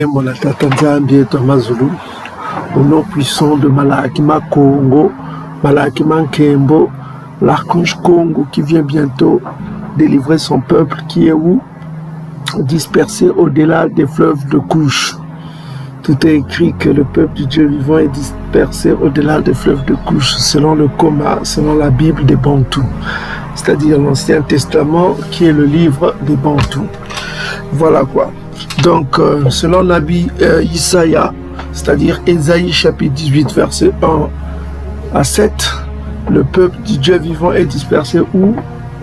Mola Tata Nzambi Mazulu, au nom puissant de Malakima Congo, Malakima Nkembo, l'archange Congo qui vient bientôt délivrer son peuple qui est où? Dispersé au-delà des fleuves de couche. Tout est écrit que le peuple du Dieu vivant est dispersé au-delà des fleuves de couche, selon le Coma, selon la Bible des Bantous, c'est-à-dire l'Ancien Testament qui est le livre des Bantous. Voilà quoi. Donc, selon Nabi Isaïa, c'est-à-dire Ésaïe chapitre 18, verset 1 à 7, le peuple du Dieu vivant est dispersé où?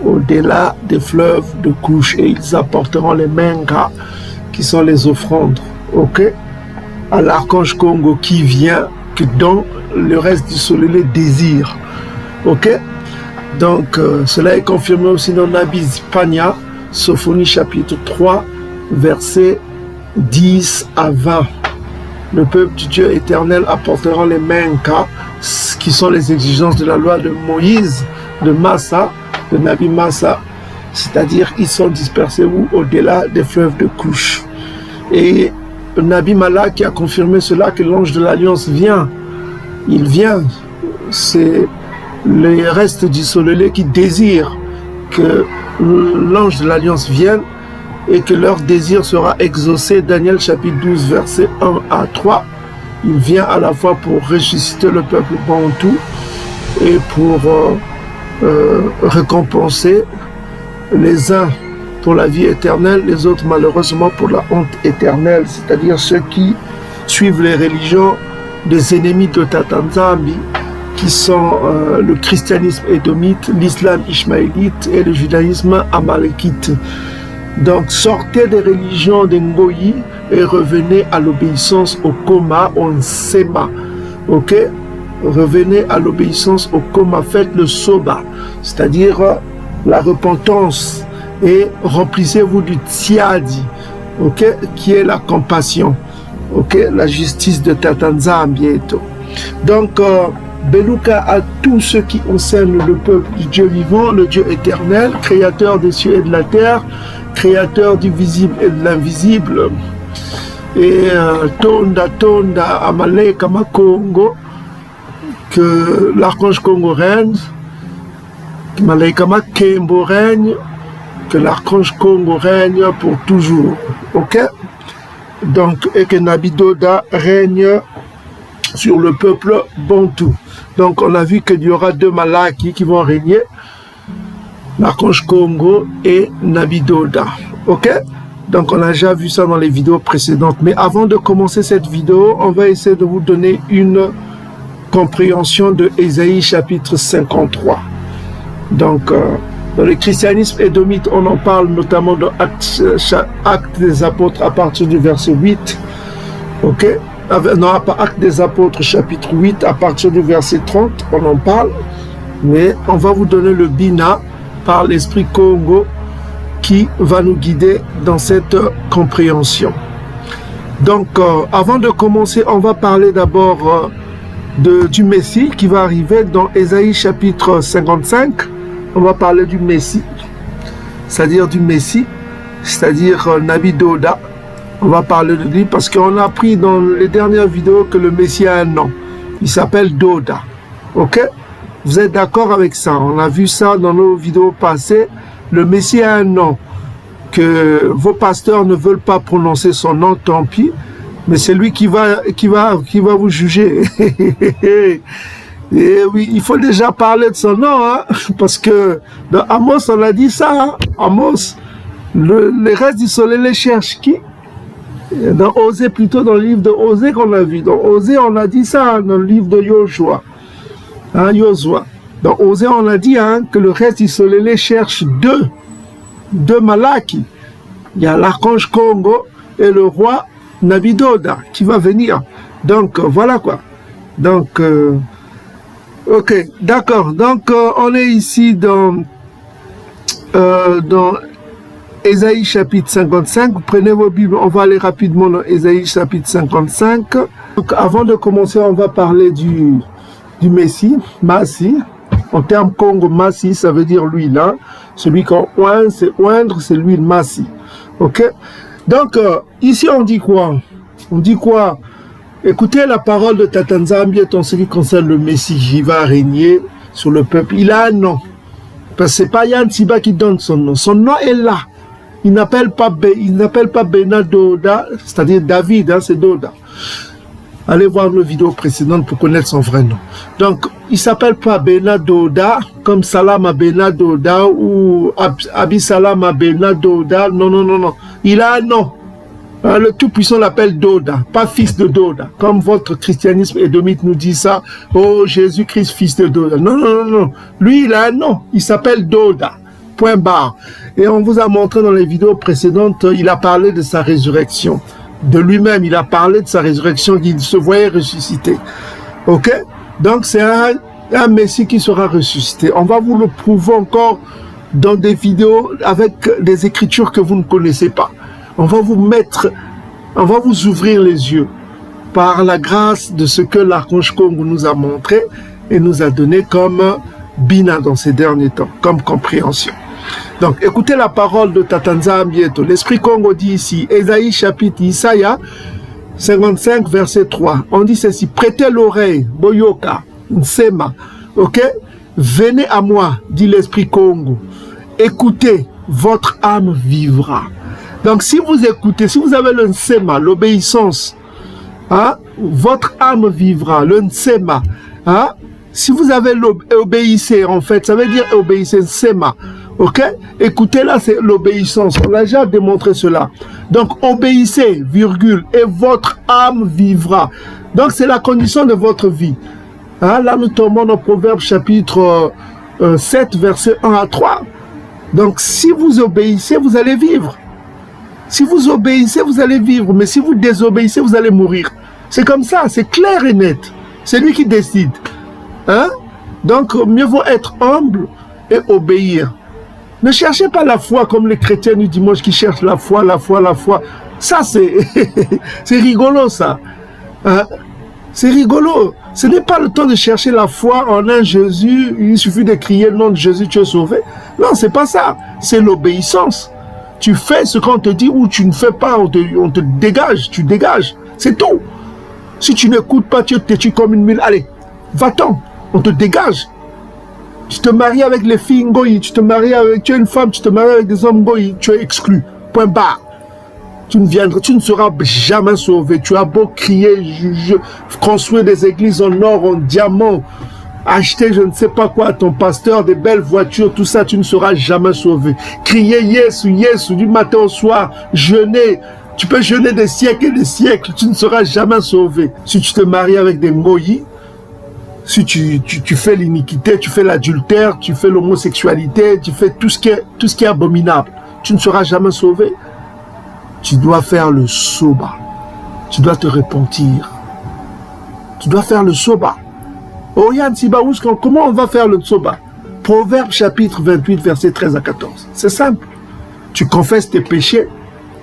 Au-delà des fleuves de couche, et ils apporteront les mangas qui sont les offrandes, ok, à l'archange Congo qui vient, que dans le reste du soleil les désire, ok. Donc, cela est confirmé aussi dans Nabi Pania, Sophonie chapitre 3, verset 10 à 20. Le peuple du Dieu éternel apportera les mangas, qui sont les exigences de la loi de Moïse, de Massa, de Nabi Massa, c'est-à-dire ils sont dispersés où? Au-delà des fleuves de couche. Et Nabi Malak qui a confirmé cela, que l'ange de l'Alliance vient. Il vient. C'est les restes du soleil qui désirent que l'ange de l'Alliance vienne et que leur désir sera exaucé. Daniel chapitre 12, verset 1 à 3. Il vient à la fois pour ressusciter le peuple bantou et pour récompenser les uns pour la vie éternelle, les autres malheureusement pour la honte éternelle, c'est-à-dire ceux qui suivent les religions des ennemis de Tata Nzambi, qui sont le christianisme édomite, l'islam ishmaélite et le judaïsme amalekite. Donc sortez des religions des Ngoyi et revenez à l'obéissance au Coma, au Nsema, ok? Revenez à l'obéissance au Coma, faites le Soba, c'est-à-dire la repentance, et remplissez-vous du Tsiadi, ok, qui est la compassion, ok, la justice de Tata Nzambi. Donc, Beluka à tous ceux qui concernent le peuple du Dieu vivant, le Dieu éternel, créateur des cieux et de la terre, créateur du visible et de l'invisible, et Tonda Amaleka Makongo, que l'archange Congo règne, que Malaika Makembo règne, que l'archange Congo règne pour toujours, ok? Donc, et que Nabi Doda règne sur le peuple bantou. Donc, on a vu qu'il y aura deux Malaki qui vont régner, l'archange Congo et Nabi Doda, ok? Donc, on a déjà vu ça dans les vidéos précédentes. Mais avant de commencer cette vidéo, on va essayer de vous donner une compréhension de Ésaïe chapitre 53. Donc, dans le christianisme édomite, on en parle notamment dans Actes des Apôtres à partir du verset 8. Ok? Non, pas Actes des Apôtres chapitre 8 à partir du verset 30, on en parle. Mais on va vous donner le Bina par l'Esprit Congo qui va nous guider dans cette compréhension. Donc, avant de commencer, on va parler d'abord du Messie qui va arriver dans Ésaïe chapitre 55. On va parler du Messie, c'est-à-dire du Messie, c'est-à-dire Nabi Doda. On va parler de lui parce qu'on a appris dans les dernières vidéos que le Messie a un nom. Il s'appelle Doda. Ok? Vous êtes d'accord avec ça? On a vu ça dans nos vidéos passées. Le Messie a un nom. Que vos pasteurs ne veulent pas prononcer son nom, tant pis. Mais c'est lui qui va vous juger. Et oui, il faut déjà parler de son nom, hein, parce que dans Amos, on a dit ça. Hein, Amos, les restes du soleil les cherchent qui? Dans Osée, plutôt dans le livre de Osée qu'on a vu. Dans Osée, on a dit ça, hein, dans le livre de Joshua. Hein, Joshua. Dans Osée, on a dit hein, que le reste du soleil les cherche deux Malaki. Il y a l'archange Congo et le roi Nabi Doda qui va venir. Donc, voilà quoi. Donc, ok, d'accord. Donc, on est ici dans Ésaïe chapitre 55. Vous prenez vos Bibles, on va aller rapidement dans Ésaïe chapitre 55. Donc, avant de commencer, on va parler du Messie, Massi. En termes Congo, Massi, ça veut dire l'huile. Hein? Celui qu'on oint, c'est oindre, c'est l'huile Massi. Ok? Donc, ici, on dit quoi? On dit quoi? Écoutez la parole de Tata Nzambi en ce qui concerne le Messie qui va régner sur le peuple. Il a un nom. Parce que ce n'est pas Yann Siba qui donne son nom. Son nom est là. Il n'appelle pas Bena Doda, c'est-à-dire David, hein, c'est Doda. Allez voir nos vidéos précédentes pour connaître son vrai nom. Donc, il ne s'appelle pas Bena Doda, comme Salama Bena Doda ou Abi Salama Bena Doda. Non, non, non, non. Il a un nom. Le Tout-Puissant l'appelle Doda, pas fils de Doda. Comme votre christianisme édomite nous dit ça. Oh, Jésus-Christ, fils de Doda. Non, non, non, non. Lui, il a un nom. Il s'appelle Doda. Point barre. Et on vous a montré dans les vidéos précédentes, il a parlé de sa résurrection. De lui-même, il a parlé de sa résurrection, qu'il se voyait ressuscité. Ok? Donc, c'est un Messie qui sera ressuscité. On va vous le prouver encore dans des vidéos avec des écritures que vous ne connaissez pas. On va vous ouvrir les yeux par la grâce de ce que l'archange Congo nous a montré et nous a donné comme bina dans ces derniers temps, comme compréhension. Donc, écoutez la parole de Tata Nzambi. L'Esprit Congo dit ici, Ésaïe chapitre Isaïa 55, verset 3. On dit ceci, prêtez l'oreille, Boyoka, Nsema, ok? Venez à moi, dit l'Esprit Congo. Écoutez, votre âme vivra. Donc, si vous écoutez, si vous avez le Nsema, l'obéissance, hein, votre âme vivra, le Nsema. Hein, si vous avez l'obéissez, en fait, ça veut dire obéissez, Nsema. Ok? Écoutez, là, c'est l'obéissance. On a déjà démontré cela. Donc, obéissez, virgule, et votre âme vivra. Donc, c'est la condition de votre vie. Hein, là, nous tombons dans Proverbe chapitre 7, verset 1 à 3. Donc, si vous obéissez, vous allez vivre. Si vous obéissez, vous allez vivre. Mais si vous désobéissez, vous allez mourir. C'est comme ça, c'est clair et net. C'est lui qui décide. Hein? Donc, mieux vaut être humble et obéir. Ne cherchez pas la foi comme les chrétiens du dimanche qui cherchent la foi, la foi, la foi. Ça, c'est c'est rigolo, ça. Hein? C'est rigolo. Ce n'est pas le temps de chercher la foi en un Jésus. Il suffit de crier le nom de Jésus, tu es sauvé. Non, c'est pas ça. C'est l'obéissance. Tu fais ce qu'on te dit ou tu ne fais pas, on te dégage, tu dégages. C'est tout. Si tu n'écoutes pas, tu te tues comme une mule. Allez, va-t'en, on te dégage. Tu te maries avec les filles Ngoyi, tu es une femme, tu te maries avec des hommes Ngoyi, tu es exclu. Point barre. Tu ne seras jamais sauvé. Tu as beau crier, construire des églises en or, en diamant, acheter je ne sais pas quoi à ton pasteur, des belles voitures, tout ça, tu ne seras jamais sauvé. Crier Yesu, Yesu, du matin au soir, jeûner. Tu peux jeûner des siècles et des siècles, tu ne seras jamais sauvé. Si tu te maries avec des Ngoyi, si tu fais l'iniquité, tu fais l'adultère, tu fais l'homosexualité, tu fais tout ce qui est abominable, tu ne seras jamais sauvé. Tu dois faire le soba. Tu dois te repentir. Tu dois faire le soba. Oh Yann Sibaouskan, comment on va faire le soba? Proverbe chapitre 28, verset 13 à 14. C'est simple. Tu confesses tes péchés,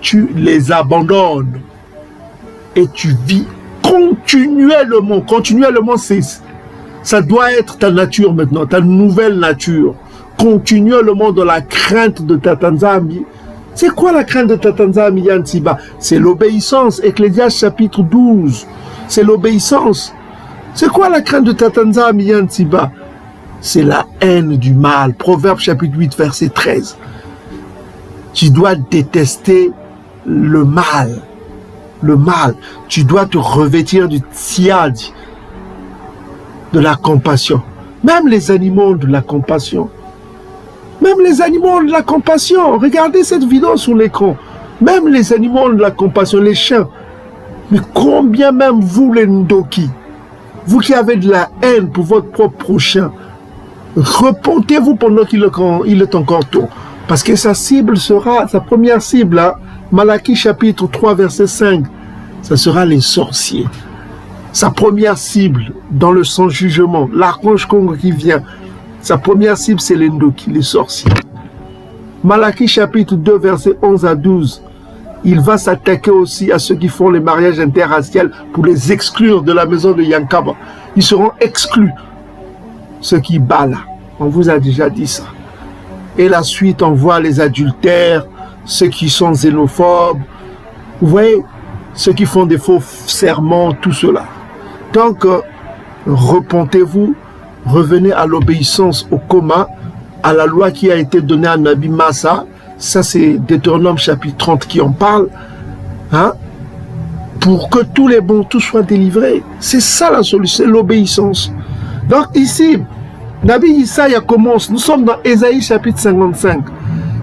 tu les abandonnes et tu vis continuellement. Continuellement, ça doit être ta nature maintenant, ta nouvelle nature. Continuellement dans la crainte de Tata Nzambi. C'est quoi la crainte de Tata Nzambi, Yann Siba? C'est l'obéissance. Ecclésiaste chapitre 12. C'est l'obéissance. C'est quoi la crainte de Tata Nzambi, Yann Siba? C'est la haine du mal. Proverbe chapitre 8, verset 13. Tu dois détester le mal. Le mal. Tu dois te revêtir du tsiad, de la compassion. Même les animaux ont de la compassion. Même les animaux ont de la compassion. Regardez cette vidéo sur l'écran. Même les animaux ont de la compassion, les chiens. Mais combien même vous, les Ndoki, vous qui avez de la haine pour votre propre prochain, repentez-vous pendant qu'il est encore tôt. Parce que sa cible sera, sa première cible, hein, Malachie chapitre 3, verset 5, ça sera les sorciers. Sa première cible dans le sans-jugement, l'archange Congo qui vient, sa première cible, c'est les Ndoki, les sorciers. Malachie chapitre 2, verset 11 à 12. Il va s'attaquer aussi à ceux qui font les mariages interraciaux pour les exclure de la maison de Yankaba. Ils seront exclus. Ceux qui balent. On vous a déjà dit ça. Et la suite, on voit les adultères, ceux qui sont xénophobes. Vous voyez, ceux qui font des faux serments, tout cela. Donc, repentez-vous, revenez à l'obéissance au coma, à la loi qui a été donnée à Nabi Massa. Ça, c'est Deutéronome chapitre 30 qui en parle. Hein? Pour que tous les bons, tous soient délivrés. C'est ça la solution, c'est l'obéissance. Donc ici, Nabi Isaïe commence, nous sommes dans Ésaïe chapitre 55.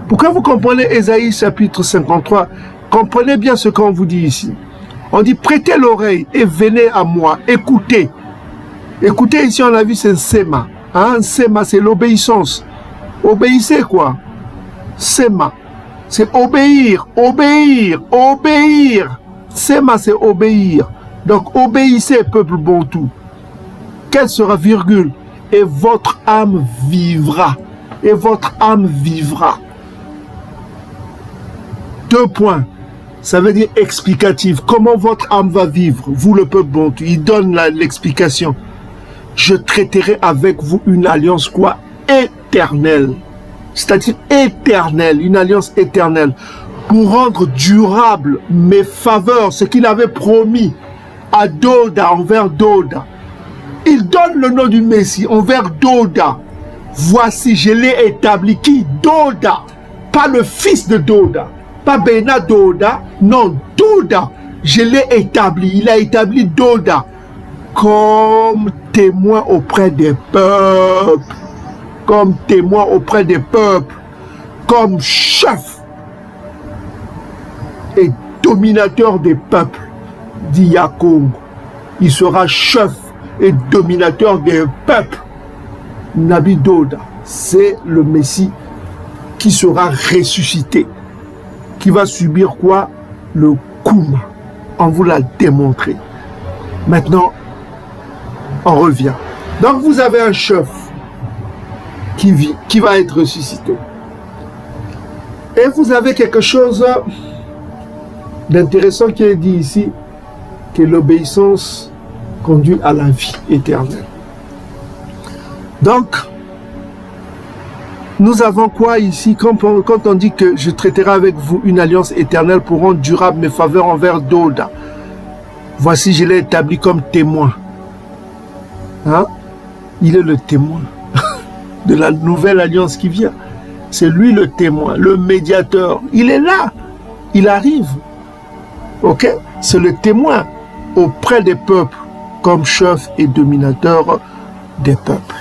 Pour que vous compreniez Ésaïe chapitre 53, comprenez bien ce qu'on vous dit ici. On dit prêtez l'oreille et venez à moi, écoutez. Écoutez, ici on a vu c'est un Sema. Hein? Un Sema, c'est l'obéissance. Obéissez quoi? Sema, c'est obéir, obéir, obéir. Sema, c'est obéir. Donc obéissez, peuple bontou. Quelle sera virgule? Et votre âme vivra. Et votre âme vivra. 2 points. Ça veut dire explicatif. Comment votre âme va vivre? Vous, le peuple bontou. Il donne l'explication. Je traiterai avec vous une alliance quoi? Éternelle. C'est-à-dire éternelle. Une alliance éternelle. Pour rendre durable mes faveurs. Ce qu'il avait promis à Doda, envers Doda. Il donne le nom du Messie envers Doda. Voici, je l'ai établi. Qui? Doda. Pas le fils de Doda. Pas Bena Doda. Non, Doda. Je l'ai établi. Il a établi Doda comme témoin auprès des peuples. Comme témoin auprès des peuples. Comme chef et dominateur des peuples. Dit Yakongo. Il sera chef et dominateur des peuples. Nabi Doda, c'est le Messie qui sera ressuscité, qui va subir quoi? Le Kouma. On vous l'a démontré. Maintenant, on revient. Donc vous avez un chef qui vit, qui va être ressuscité. Et vous avez quelque chose d'intéressant qui est dit ici, que l'obéissance conduit à la vie éternelle. Donc, nous avons quoi ici quand on dit que je traiterai avec vous une alliance éternelle pour rendre durable mes faveurs envers Doda. Voici, je l'ai établi comme témoin. Hein? Il est le témoin de la nouvelle alliance qui vient. C'est lui le témoin, le médiateur. Il est là. Il arrive. Ok? C'est le témoin auprès des peuples comme chef et dominateur des peuples.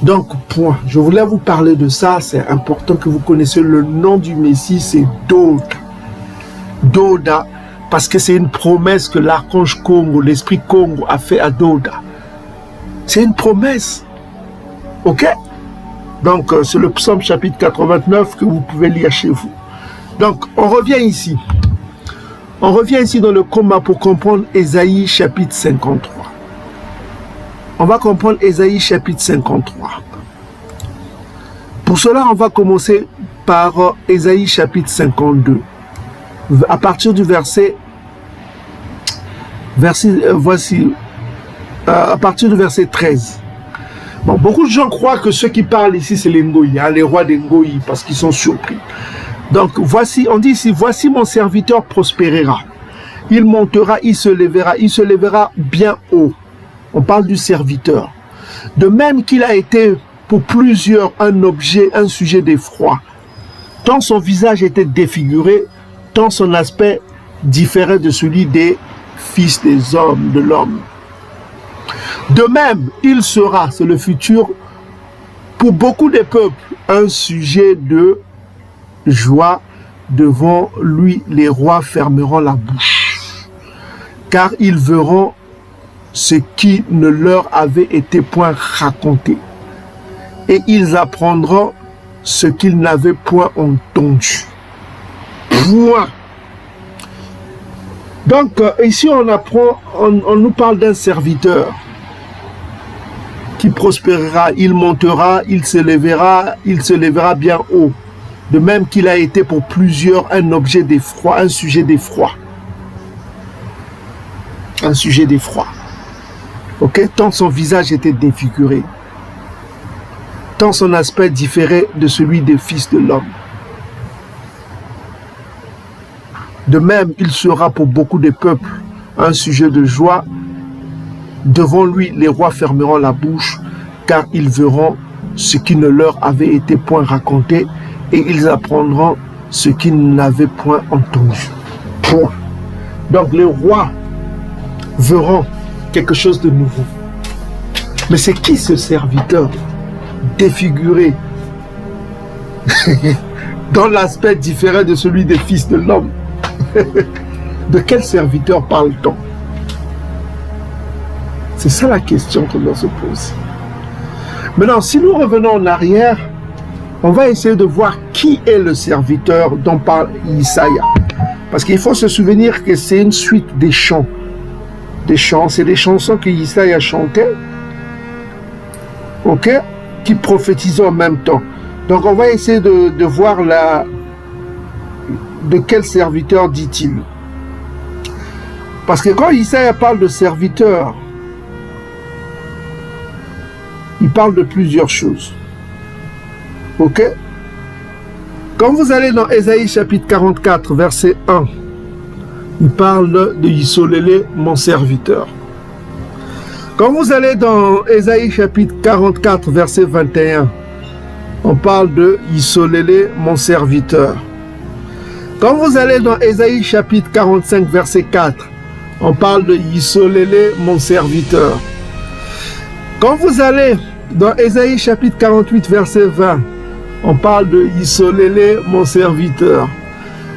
Donc, point. Je voulais vous parler de ça. C'est important que vous connaissiez le nom du Messie, c'est Doda. Doda, parce que c'est une promesse que l'archange Congo, l'esprit Congo a fait à Doda. C'est une promesse. Ok? Donc, c'est le psaume chapitre 89 que vous pouvez lire chez vous. Donc, on revient ici. On revient ici dans le coma pour comprendre Ésaïe chapitre 53. On va comprendre Ésaïe chapitre 53. Pour cela, on va commencer par Ésaïe chapitre 52. À partir du à partir du verset 13. Bon, beaucoup de gens croient que ceux qui parlent ici, c'est les Ngoï, hein, les rois des Ngoï, parce qu'ils sont surpris. Donc, voici, on dit ici, voici mon serviteur prospérera. Il montera, il se lèvera bien haut. On parle du serviteur. De même qu'il a été pour plusieurs un objet, un sujet d'effroi. Tant son visage était défiguré, tant son aspect différait de celui des fils des hommes, de l'homme. De même, il sera, c'est le futur, pour beaucoup de peuples, un sujet de joie. Devant lui, les rois fermeront la bouche, car ils verront ce qui ne leur avait été point raconté, et ils apprendront ce qu'ils n'avaient point entendu. Point. Donc, ici, on apprend, on nous parle d'un serviteur qui prospérera, il montera, il se lèvera bien haut. De même qu'il a été pour plusieurs un objet d'effroi, un sujet d'effroi. Un sujet d'effroi. Ok? Tant son visage était défiguré, tant son aspect différait de celui des fils de l'homme. De même, il sera pour beaucoup de peuples un sujet de joie. Devant lui, les rois fermeront la bouche, car ils verront ce qui ne leur avait été point raconté, et ils apprendront ce qu'ils n'avaient point entendu. Point. Donc les rois verront quelque chose de nouveau. Mais c'est qui ce serviteur défiguré dans l'aspect différent de celui des fils de l'homme? De quel serviteur parle-t-on? C'est ça la question que l'on se pose. Maintenant, si nous revenons en arrière, on va essayer de voir qui est le serviteur dont parle Isaïe. Parce qu'il faut se souvenir que c'est une suite des chants. Des chants, c'est des chansons que Isaïe a chantées, ok, qui prophétisaient en même temps. Donc on va essayer de voir de quel serviteur dit-il. Parce que quand Isaïe parle de serviteur, il parle de plusieurs choses. Ok? Quand vous allez dans Ésaïe chapitre 44, verset 1, il parle de Isolélé, mon serviteur. Quand vous allez dans Ésaïe chapitre 44, verset 21, on parle de Isolélé, mon serviteur. Quand vous allez dans Ésaïe chapitre 45, verset 4, on parle de Isolélé, mon serviteur. Quand vous allez dans Ésaïe chapitre 48, verset 20, on parle de Isolélé, mon serviteur.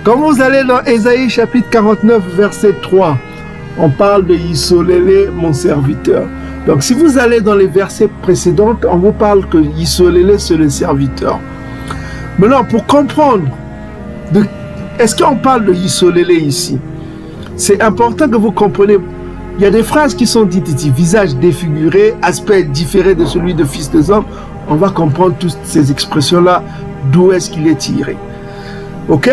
Quand vous allez dans Ésaïe chapitre 49, verset 3, on parle de Isolélé, mon serviteur. Donc si vous allez dans les versets précédents, on vous parle que Isolélé, c'est le serviteur. Maintenant, pour comprendre, est-ce qu'on parle de Isolélé ici? C'est important que vous compreniez. Il y a des phrases qui sont dites ici, visage défiguré, aspect différé de celui de fils des hommes. On va comprendre toutes ces expressions-là, d'où est-ce qu'il est tiré. Ok?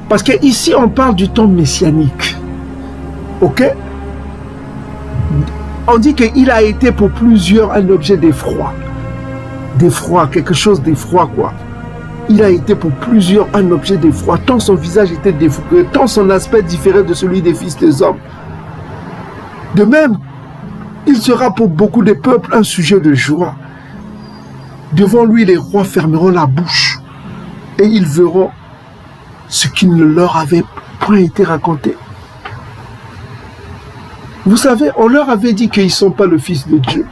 Parce qu'ici, on parle du temps messianique. Ok? On dit qu'il a été pour plusieurs un objet d'effroi. D'effroi, quelque chose d'effroi, quoi. Il a été pour plusieurs un objet d'effroi, tant son visage était défiguré, tant son aspect différait de celui des fils des hommes. De même, il sera pour beaucoup de peuples un sujet de joie. Devant lui, les rois fermeront la bouche et ils verront ce qui ne leur avait point été raconté. Vous savez, on leur avait dit qu'ils ne sont pas le fils de Dieu.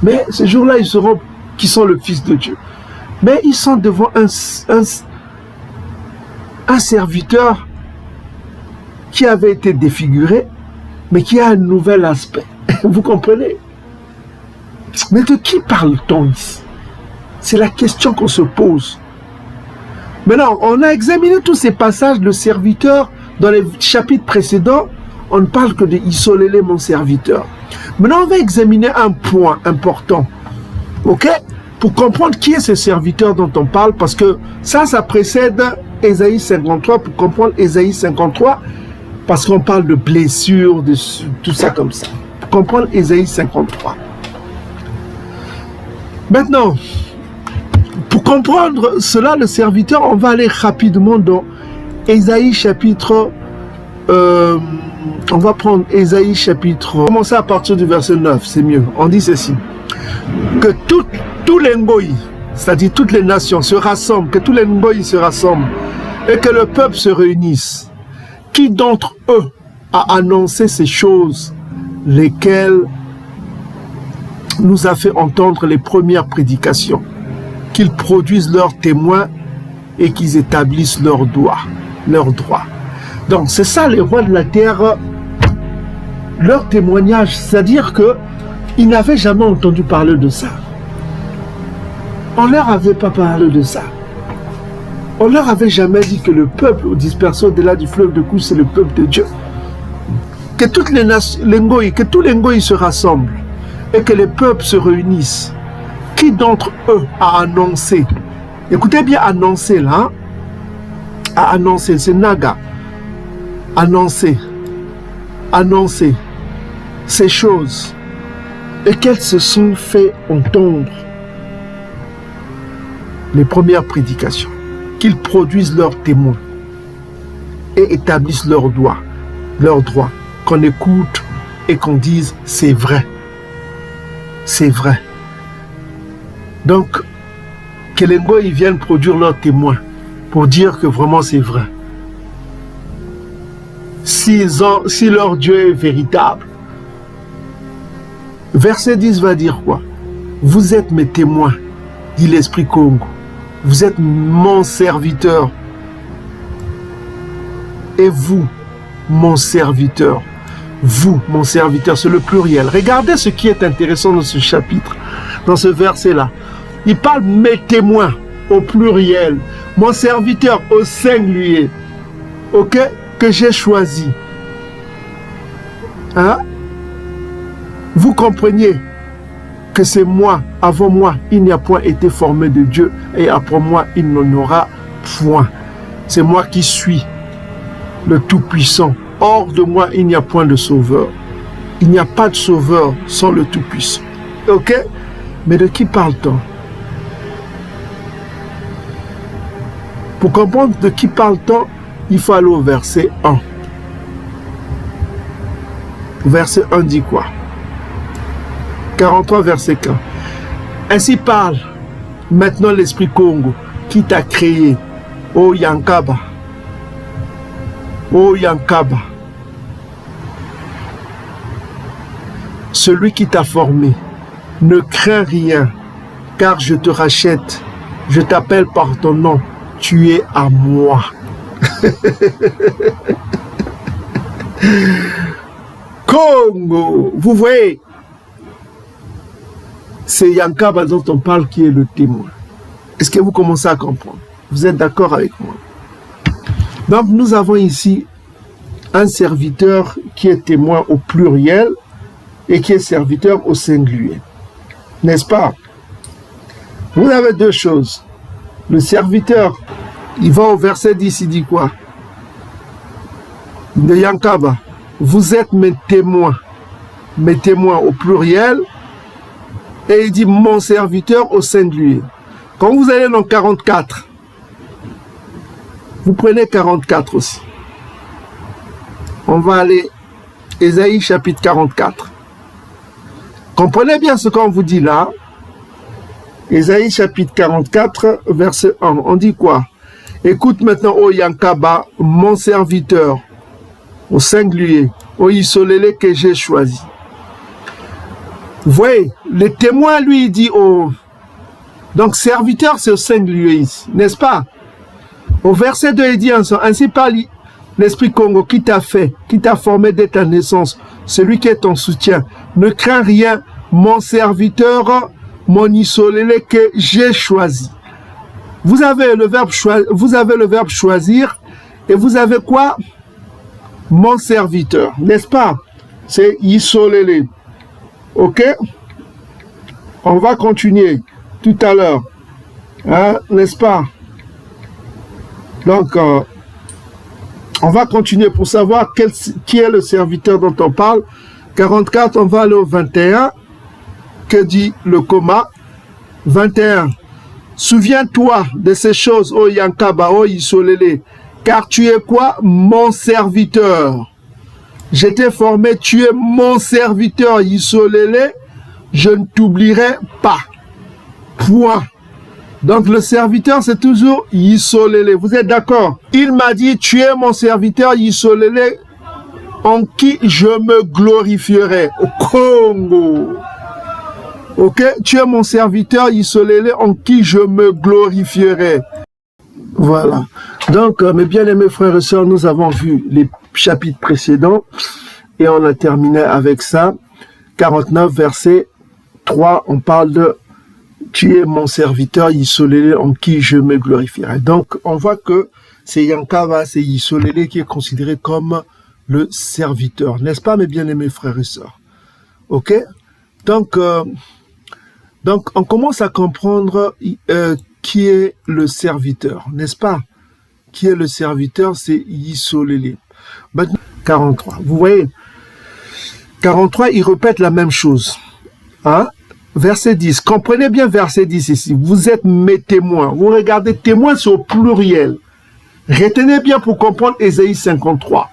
Mais ce jour-là, ils sauront qu'ils sont le fils de Dieu. Mais ils sont devant un serviteur qui avait été défiguré, mais qui a un nouvel aspect. Vous comprenez? Mais de qui parle-t-on ici? C'est la question qu'on se pose. Maintenant, on a examiné tous ces passages de serviteur dans les chapitres précédents. On ne parle que de Isolélé, mon serviteur. Maintenant, on va examiner un point important. Ok? Pour comprendre qui est ce serviteur dont on parle, parce que ça précède Ésaïe 53. Pour comprendre Ésaïe 53, parce qu'on parle de blessures, de tout ça comme ça. Pour comprendre Ésaïe 53. Maintenant, pour comprendre cela, le serviteur, on va aller rapidement dans Ésaïe chapitre... on va prendre Ésaïe chapitre... Commencer à partir du verset 9, c'est mieux. On dit ceci. Que tous les Ngoï, c'est-à-dire toutes les nations se rassemblent, que tous les Ngoï se rassemblent et que le peuple se réunisse. Qui d'entre eux a annoncé ces choses, lesquelles nous a fait entendre les premières prédications, qu'ils produisent leurs témoins et qu'ils établissent leurs droits. Donc c'est ça les rois de la terre, leur témoignage, c'est-à-dire qu'ils n'avaient jamais entendu parler de ça. On ne leur avait pas parlé de ça. On ne leur avait jamais dit que le peuple dispersé au-delà du fleuve de Couche, c'est le peuple de Dieu. Que toutes que tous les Ngoï se rassemblent et que les peuples se réunissent. Qui d'entre eux a annoncé? Écoutez bien, annoncer là. Hein? A annoncé, c'est Naga. Annoncer ces choses et qu'elles se sont fait entendre. Les premières prédications, qu'ils produisent leurs témoins. et établissent leurs droits, qu'on écoute et qu'on dise c'est vrai. C'est vrai. Donc, que les Ngoï viennent produire leurs témoins pour dire que vraiment c'est vrai. Si leur Dieu est véritable, verset 10 va dire quoi? Vous êtes mes témoins, dit l'Esprit Congo. Vous êtes mon serviteur. Et vous, mon serviteur. Vous, mon serviteur, c'est le pluriel. Regardez ce qui est intéressant dans ce chapitre, dans ce verset-là. Il parle mes témoins au pluriel. Mon serviteur au singulier. Ok? Que j'ai choisi. Hein? Vous compreniez que c'est moi, avant moi, il n'y a point été formé de Dieu, et après moi, il n'en aura point. C'est moi qui suis le Tout-Puissant. Hors de moi, il n'y a point de sauveur. Il n'y a pas de sauveur sans le Tout-Puissant. Ok? Mais de qui parle-t-on? Pour comprendre de qui parle-t-on, il faut aller au verset 1. Verset 1 dit quoi? 43, verset 1. Ainsi parle maintenant l'Esprit Congo qui t'a créé, ô Yankaba. Ô Yankaba. Celui qui t'a formé, ne crains rien, car je te rachète. Je t'appelle par ton nom. Tu es à moi. Congo, vous voyez, c'est Yankaba dont on parle qui est le témoin. Est-ce que vous commencez à comprendre? Vous êtes d'accord avec moi? Donc nous avons ici un serviteur qui est témoin au pluriel et qui est serviteur au singulier. N'est-ce pas? Vous avez deux choses. Le serviteur, il va au verset 10, il dit quoi? De Yankaba, vous êtes mes témoins au pluriel, et il dit mon serviteur au singulier. Quand vous allez dans 44, vous prenez 44 aussi. On va aller Ésaïe chapitre 44. Comprenez bien ce qu'on vous dit là. Ésaïe chapitre 44, verset 1. On dit quoi? Écoute maintenant, ô Yankaba, mon serviteur, au singulier, ô Isolélé que j'ai choisi. Vous voyez, le témoin, lui, il dit au... Donc, serviteur, c'est au singulier ici, n'est-ce pas? Au verset 2, il dit ainsi parle l'Esprit Congo qui t'a fait, qui t'a formé dès ta naissance, celui qui est ton soutien. Ne crains rien, mon serviteur, mon Isolélé que j'ai choisi. Vous avez le verbe choisir et vous avez quoi? Mon serviteur, n'est-ce pas? C'est Isolélé. Ok? On va continuer tout à l'heure. Hein, n'est-ce pas? Donc, on va continuer pour savoir qui est le serviteur dont on parle. 44, on va aller au 21. Que dit le comma? 21. Souviens-toi de ces choses, ô Yankaba, ô Isolélé, car tu es quoi? Mon serviteur. Je t'ai formé, tu es mon serviteur, Isolélé, je ne t'oublierai pas. Point. Donc le serviteur, c'est toujours Isolélé. Vous êtes d'accord? Il m'a dit, tu es mon serviteur, Isolélé, en qui je me glorifierai. Au Congo. Ok? Tu es mon serviteur, Isolélé, en qui je me glorifierai. Voilà. Donc, mes bien-aimés frères et sœurs, nous avons vu les chapitres précédents et on a terminé avec ça. 49, verset 3, on parle de « Tu es mon serviteur, Isolélé, en qui je me glorifierai ». Donc, on voit que c'est Yankaba, c'est Isolélé qui est considéré comme le serviteur. N'est-ce pas, mes bien-aimés frères et sœurs? Ok? Donc, on commence à comprendre qui est le serviteur, n'est-ce pas? Qui est le serviteur? C'est Isolélé. Maintenant, 43. Vous voyez, 43, il répète la même chose. Hein? Verset 10. Comprenez bien verset 10 ici. Vous êtes mes témoins. Vous regardez, témoins, c'est au pluriel. Retenez bien pour comprendre Ésaïe 53.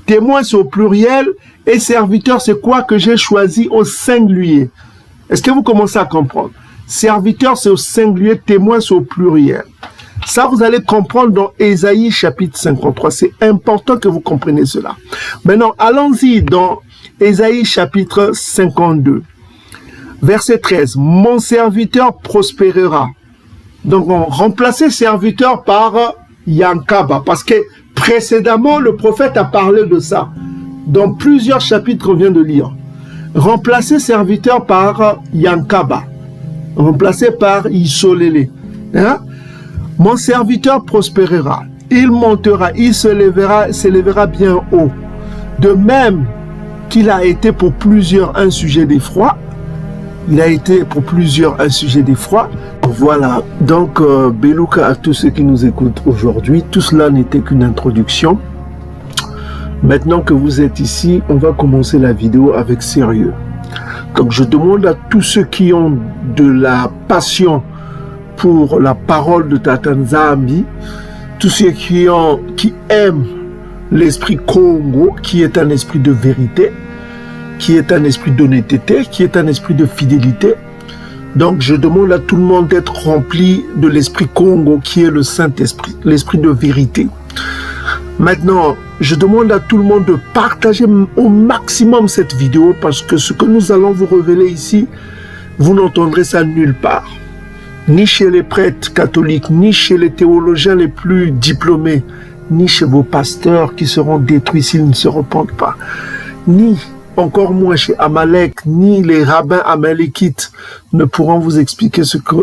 Témoin, c'est au pluriel, et serviteur, c'est quoi que j'ai choisi au singulier. Est-ce que vous commencez à comprendre? Serviteur, c'est au singulier, témoin, c'est au pluriel. Ça, vous allez comprendre dans Ésaïe chapitre 53. C'est important que vous compreniez cela. Maintenant, allons-y dans Ésaïe chapitre 52. Verset 13. Mon serviteur prospérera. Donc, on remplaçait serviteur par Yankaba. Parce que précédemment, le prophète a parlé de ça. Dans plusieurs chapitres qu'on vient de lire. Remplacer serviteur par Yankaba. Remplacé par Isolélé. Hein? Mon serviteur prospérera. Il montera, il s'élèvera bien haut. De même qu'il a été pour plusieurs un sujet d'effroi. Il a été pour plusieurs un sujet d'effroi. Voilà. Donc, Belouka à tous ceux qui nous écoutent aujourd'hui. Tout cela n'était qu'une introduction. Maintenant que vous êtes ici, on va commencer la vidéo avec sérieux. Donc je demande à tous ceux qui ont de la passion pour la parole de Tata Nzambi, tous ceux qui aiment l'esprit Congo, qui est un esprit de vérité, qui est un esprit d'honnêteté, qui est un esprit de fidélité. Donc je demande à tout le monde d'être rempli de l'esprit Congo, qui est le Saint-Esprit, l'esprit de vérité. Maintenant, je demande à tout le monde de partager au maximum cette vidéo parce que ce que nous allons vous révéler ici, vous n'entendrez ça nulle part. Ni chez les prêtres catholiques, ni chez les théologiens les plus diplômés, ni chez vos pasteurs qui seront détruits s'ils ne se repentent pas, ni encore moins chez Amalek, ni les rabbins amalékites ne pourront vous expliquer ce que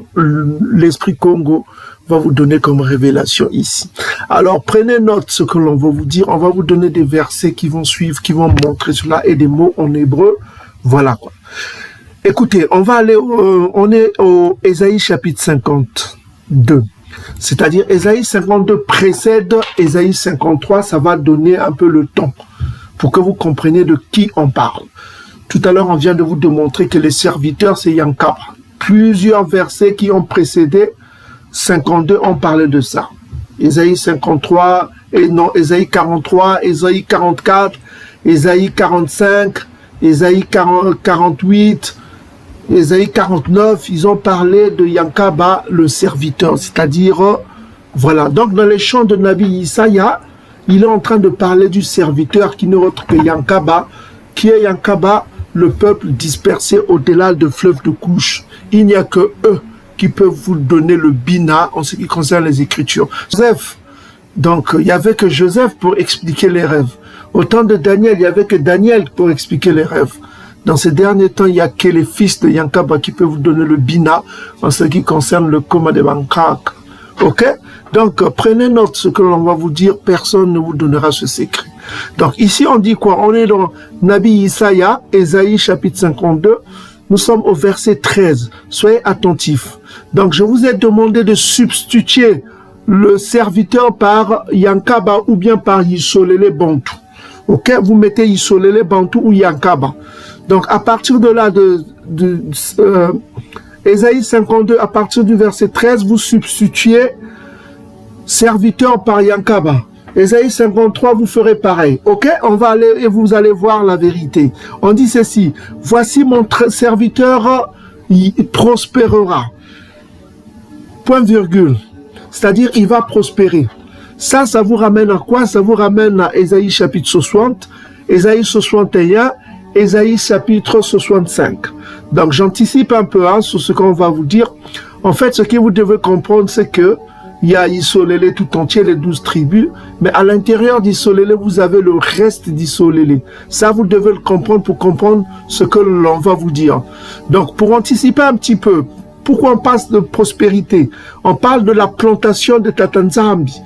l'esprit Congo va vous donner comme révélation ici. Alors prenez note ce que l'on va vous dire. On va vous donner des versets qui vont suivre, qui vont montrer cela et des mots en hébreu. Voilà quoi. Écoutez, on va aller, on est au Ésaïe chapitre 52. C'est-à-dire Ésaïe 52 précède Ésaïe 53. Ça va donner un peu le temps pour que vous compreniez de qui on parle. Tout à l'heure, on vient de vous démontrer que les serviteurs, c'est Yankaba. Plusieurs versets qui ont précédé 52 ont parlé de ça. Ésaïe 53, Ésaïe 43, Ésaïe 44, Ésaïe 45, Ésaïe 48, Ésaïe 49, ils ont parlé de Yankaba, le serviteur, c'est-à-dire, voilà. Donc dans les chants de Nabi Isaïa, il est en train de parler du serviteur qui n'est autre que Yankaba, qui est Yankaba, le peuple dispersé au-delà de fleuves de couche. Il n'y a que eux qui peuvent vous donner le bina en ce qui concerne les Écritures. Joseph, donc il n'y avait que Joseph pour expliquer les rêves. Au temps de Daniel, il n'y avait que Daniel pour expliquer les rêves. Dans ces derniers temps, il n'y a que les fils de Yankaba qui peuvent vous donner le bina en ce qui concerne le coma de Bangkok. Ok? Donc prenez note ce que l'on va vous dire, personne ne vous donnera ce secret. Donc ici on dit quoi? On est dans Nabi Isaïa, Ésaïe chapitre 52. Nous sommes au verset 13. Soyez attentifs. Donc, je vous ai demandé de substituer le serviteur par Yankaba ou bien par Isolélé Bantou. Ok? Vous mettez Isolélé Bantou ou Yankaba. Donc, à partir de là, Ésaïe 52, à partir du verset 13, vous substituez serviteur par Yankaba. Ésaïe 53, vous ferez pareil. Ok? On va aller et vous allez voir la vérité. On dit ceci. Voici mon serviteur, il prospérera. Point virgule. C'est-à-dire, il va prospérer. Ça vous ramène à quoi? Ça vous ramène à Ésaïe chapitre 60, Ésaïe 61, Ésaïe chapitre 65. Donc, j'anticipe un peu sur ce qu'on va vous dire. En fait, ce que vous devez comprendre, c'est que il y a Isolélé tout entier, les 12 tribus, mais à l'intérieur d'Isolélé, vous avez le reste d'Isolélé. Ça, vous devez le comprendre pour comprendre ce que l'on va vous dire. Donc, pour anticiper un petit peu, pourquoi on passe de prospérité? On parle de la plantation de Tata Nzambi.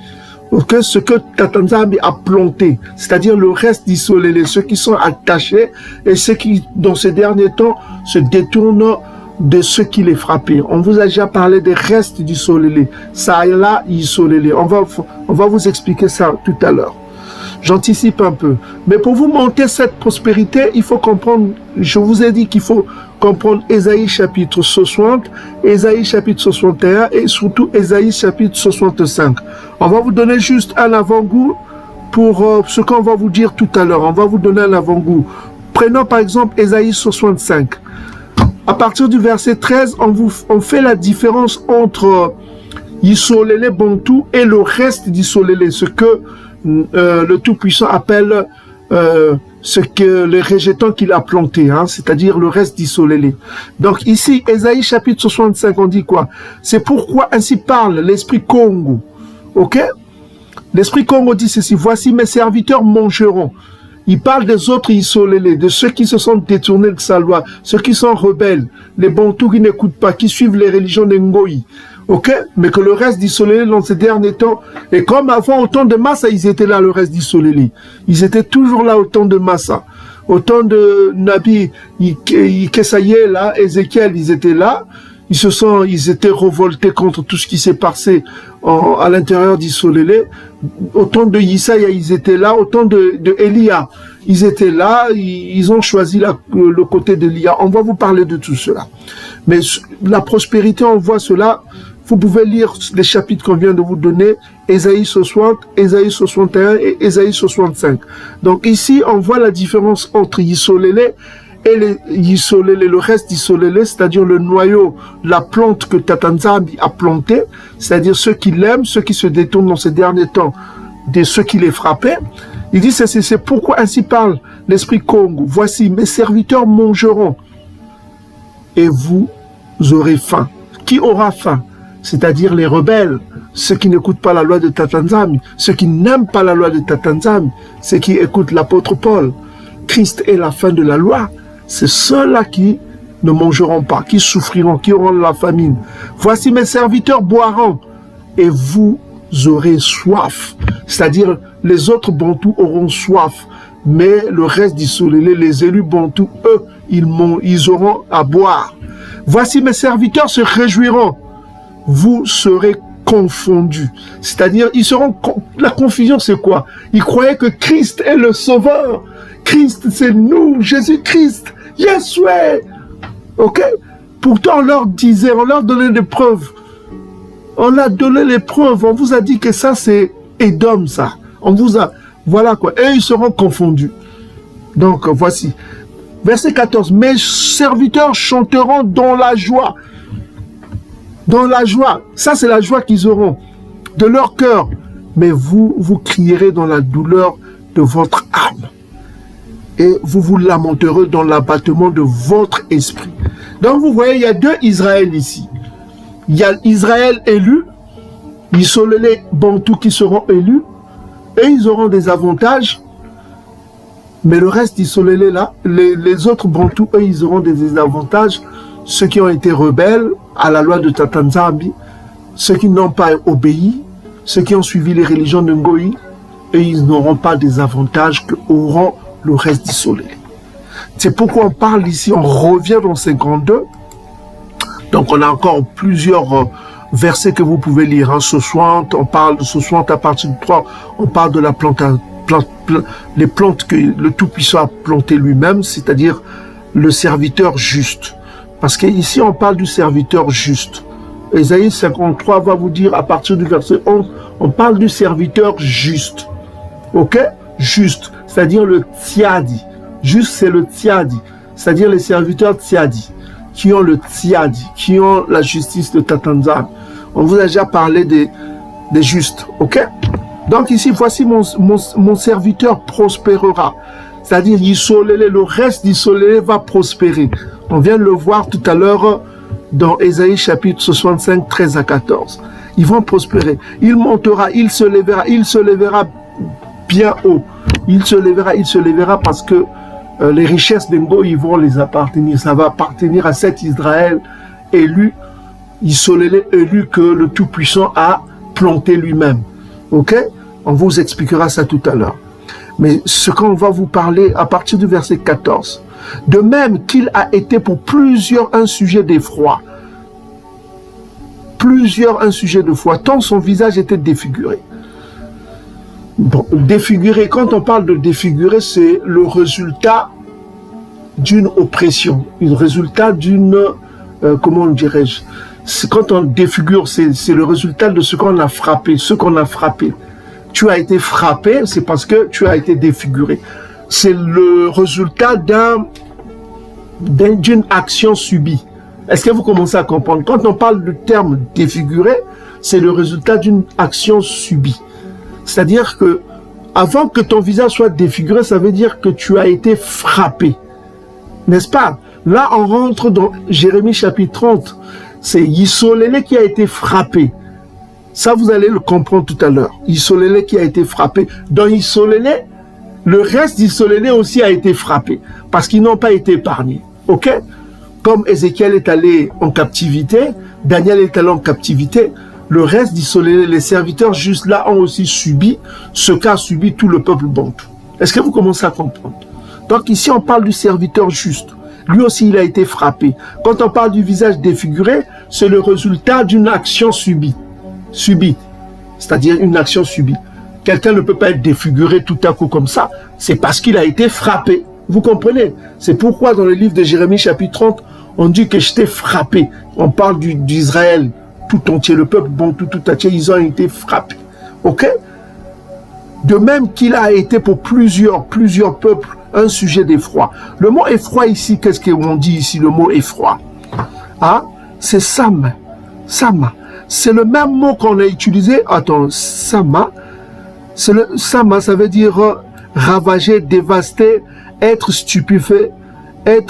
Okay? Ce que Tata Nzambi a planté, c'est-à-dire le reste d'Isolélé, ceux qui sont attachés et ceux qui, dans ces derniers temps, se détournent de ceux qui les frappaient. On vous a déjà parlé des restes du Solélé. Ça et là, Isolélé. On va vous expliquer ça tout à l'heure. J'anticipe un peu. Mais pour vous monter cette prospérité, il faut comprendre, je vous ai dit qu'il faut comprendre Ésaïe chapitre 60, Ésaïe chapitre 61 et surtout Ésaïe chapitre 65. On va vous donner juste un avant-goût pour ce qu'on va vous dire tout à l'heure. On va vous donner un avant-goût. Prenons par exemple Ésaïe 65. À partir du verset 13, on fait la différence entre Isolélé Bantou et le reste d'Isolélé, ce que le Tout-Puissant appelle ce que les rejetants qu'il a planté, hein, c'est-à-dire le reste d'Isolélé. Donc ici, Ésaïe chapitre 65, on dit quoi? C'est pourquoi ainsi parle l'esprit Congo. Ok? L'esprit Congo dit ceci: voici mes serviteurs mangeront. Il parle des autres Isolélés, de ceux qui se sont détournés de sa loi, ceux qui sont rebelles, les Bantous qui n'écoutent pas, qui suivent les religions des Ngoï. Ok? Mais que le reste d'Isolélé dans ces derniers temps, et comme avant, au temps de Massa, ils étaient là, le reste d'Isolélé. Ils étaient toujours là au temps de Massa. Au temps de Nabi, Kesaïe, là, Ézéchiel, ils étaient là. Ils étaient révoltés contre tout ce qui s'est passé à l'intérieur d'Isolélé. Au temps de Isaïa, ils étaient là. Au temps de Élia, ils étaient là. Ils ont choisi le côté d'Élia. On va vous parler de tout cela. Mais la prospérité, on voit cela. Vous pouvez lire les chapitres qu'on vient de vous donner, Ésaïe 60, Ésaïe 61 et Ésaïe 65. Donc ici, on voit la différence entre Isolélé et le reste d'Isolélé, c'est-à-dire le noyau, la plante que Tatanzambi a plantée, c'est-à-dire ceux qui l'aiment, ceux qui se détournent dans ces derniers temps de ceux qui les frappaient. Il dit, c'est pourquoi ainsi parle l'esprit Congo. Voici, mes serviteurs mangeront et vous aurez faim. Qui aura faim? C'est-à-dire les rebelles, ceux qui n'écoutent pas la loi de Tatanzambi, ceux qui n'aiment pas la loi de Tatanzambi, ceux qui écoutent l'apôtre Paul. Christ est la fin de la loi. C'est ceux-là qui ne mangeront pas, qui souffriront, qui auront la famine. Voici mes serviteurs boiront et vous aurez soif. C'est-à-dire les autres Bantous auront soif, mais le reste d'Isolélé, les élus Bantous, eux, ils auront à boire. Voici mes serviteurs se réjouiront. Vous serez confondus. C'est-à-dire, ils seront... La confusion, c'est quoi? Ils croyaient que Christ est le sauveur. Christ, c'est nous, Jésus-Christ. Yes, ouais. Ok? Pourtant, on leur disait, on leur donnait des preuves. On a donné les preuves. On vous a dit que ça, c'est Édom, ça. On vous a... Voilà quoi. Et ils seront confondus. Donc, voici. Verset 14. Mes serviteurs chanteront dans la joie. Dans la joie. Ça, c'est la joie qu'ils auront. De leur cœur. Mais vous, vous crierez dans la douleur de votre âme. Et vous vous lamenterez dans l'abattement de votre esprit. Donc, vous voyez, il y a deux Israël ici. Il y a Israël élu. Isolélé Bantou qui seront élus. Et ils auront des avantages. Mais le reste d'Isolélé là, les autres Bantous, eux, ils auront des désavantages. Ceux qui ont été rebelles à la loi de Tatanzambi, ceux qui n'ont pas obéi, ceux qui ont suivi les religions de Ngoï, et ils n'auront pas des avantages qu'auront le reste d'Isolélé. C'est pourquoi on parle ici, on revient dans 52. Donc on a encore plusieurs versets que vous pouvez lire. Hein. 60, on parle de 60 à partir de 3, on parle de la plante, les plantes que le Tout-Puissant a plantées lui-même, c'est-à-dire le serviteur juste. Parce qu'ici, on parle du serviteur juste. Ésaïe 53 va vous dire, à partir du verset 11, on parle du serviteur juste. Ok? Juste. C'est-à-dire le Tsiadi. Juste, c'est le Tsiadi. C'est-à-dire les serviteurs Tsiadi. Qui ont le Tsiadi. Qui ont la justice de Tatanzambi. On vous a déjà parlé des justes. Ok? Donc ici, voici mon serviteur prospérera. C'est-à-dire, Isolélé, le reste d'Isolélé va prospérer. On vient de le voir tout à l'heure dans Ésaïe chapitre 65, 13 à 14. Ils vont prospérer. Il montera, il se lèvera bien haut. Il se lèvera parce que les richesses d'Engo, ils vont les appartenir. Ça va appartenir à cet Israël élu, Isolélé élu que le Tout-Puissant a planté lui-même. Ok? On vous expliquera ça tout à l'heure. Mais ce qu'on va vous parler à partir du verset 14. De même qu'il a été pour plusieurs un sujet d'effroi. Plusieurs un sujet de foi, tant son visage était défiguré. Bon, défiguré, quand on parle de défiguré, c'est le résultat d'une oppression, le résultat d'une, comment dirais-je, quand on défigure, c'est le résultat de ce qu'on a frappé, Tu as été frappé, c'est parce que tu as été défiguré. C'est le résultat d'une action subie. Est-ce que vous commencez à comprendre? Quand on parle du terme défiguré, c'est le résultat d'une action subie. C'est-à-dire que avant que ton visage soit défiguré, ça veut dire que tu as été frappé. N'est-ce pas? Là, on rentre dans Jérémie chapitre 30. C'est Yisolélé qui a été frappé. Ça, vous allez le comprendre tout à l'heure. Yisolélé qui a été frappé. Dans Yisolélé, le reste d'Yisolélé aussi a été frappé. Parce qu'ils n'ont pas été épargnés. OK? Comme Ézéchiel est allé en captivité, Daniel est allé en captivité, le reste d'Yisolélé, les serviteurs juste là ont aussi subi ce qu'a subi tout le peuple bantou. Est-ce que vous commencez à comprendre? Donc ici, on parle du serviteur juste. Lui aussi, il a été frappé. Quand on parle du visage défiguré, c'est le résultat d'une action subie. C'est-à-dire une action subie. Quelqu'un ne peut pas être défiguré tout à coup comme ça. C'est parce qu'il a été frappé. Vous comprenez? C'est pourquoi dans le livre de Jérémie chapitre 30, on dit que j'étais frappé. On parle d'Israël tout entier, le peuple bantou tout entier, ils ont été frappés. OK? De même qu'il a été pour plusieurs peuples un sujet d'effroi. Le mot effroi ici, qu'est-ce qu'on dit ici, le mot effroi? Ah, c'est Sama. C'est le même mot qu'on a utilisé. Attends, Sama. Sama, ça veut dire ravager, dévaster, être stupéfait,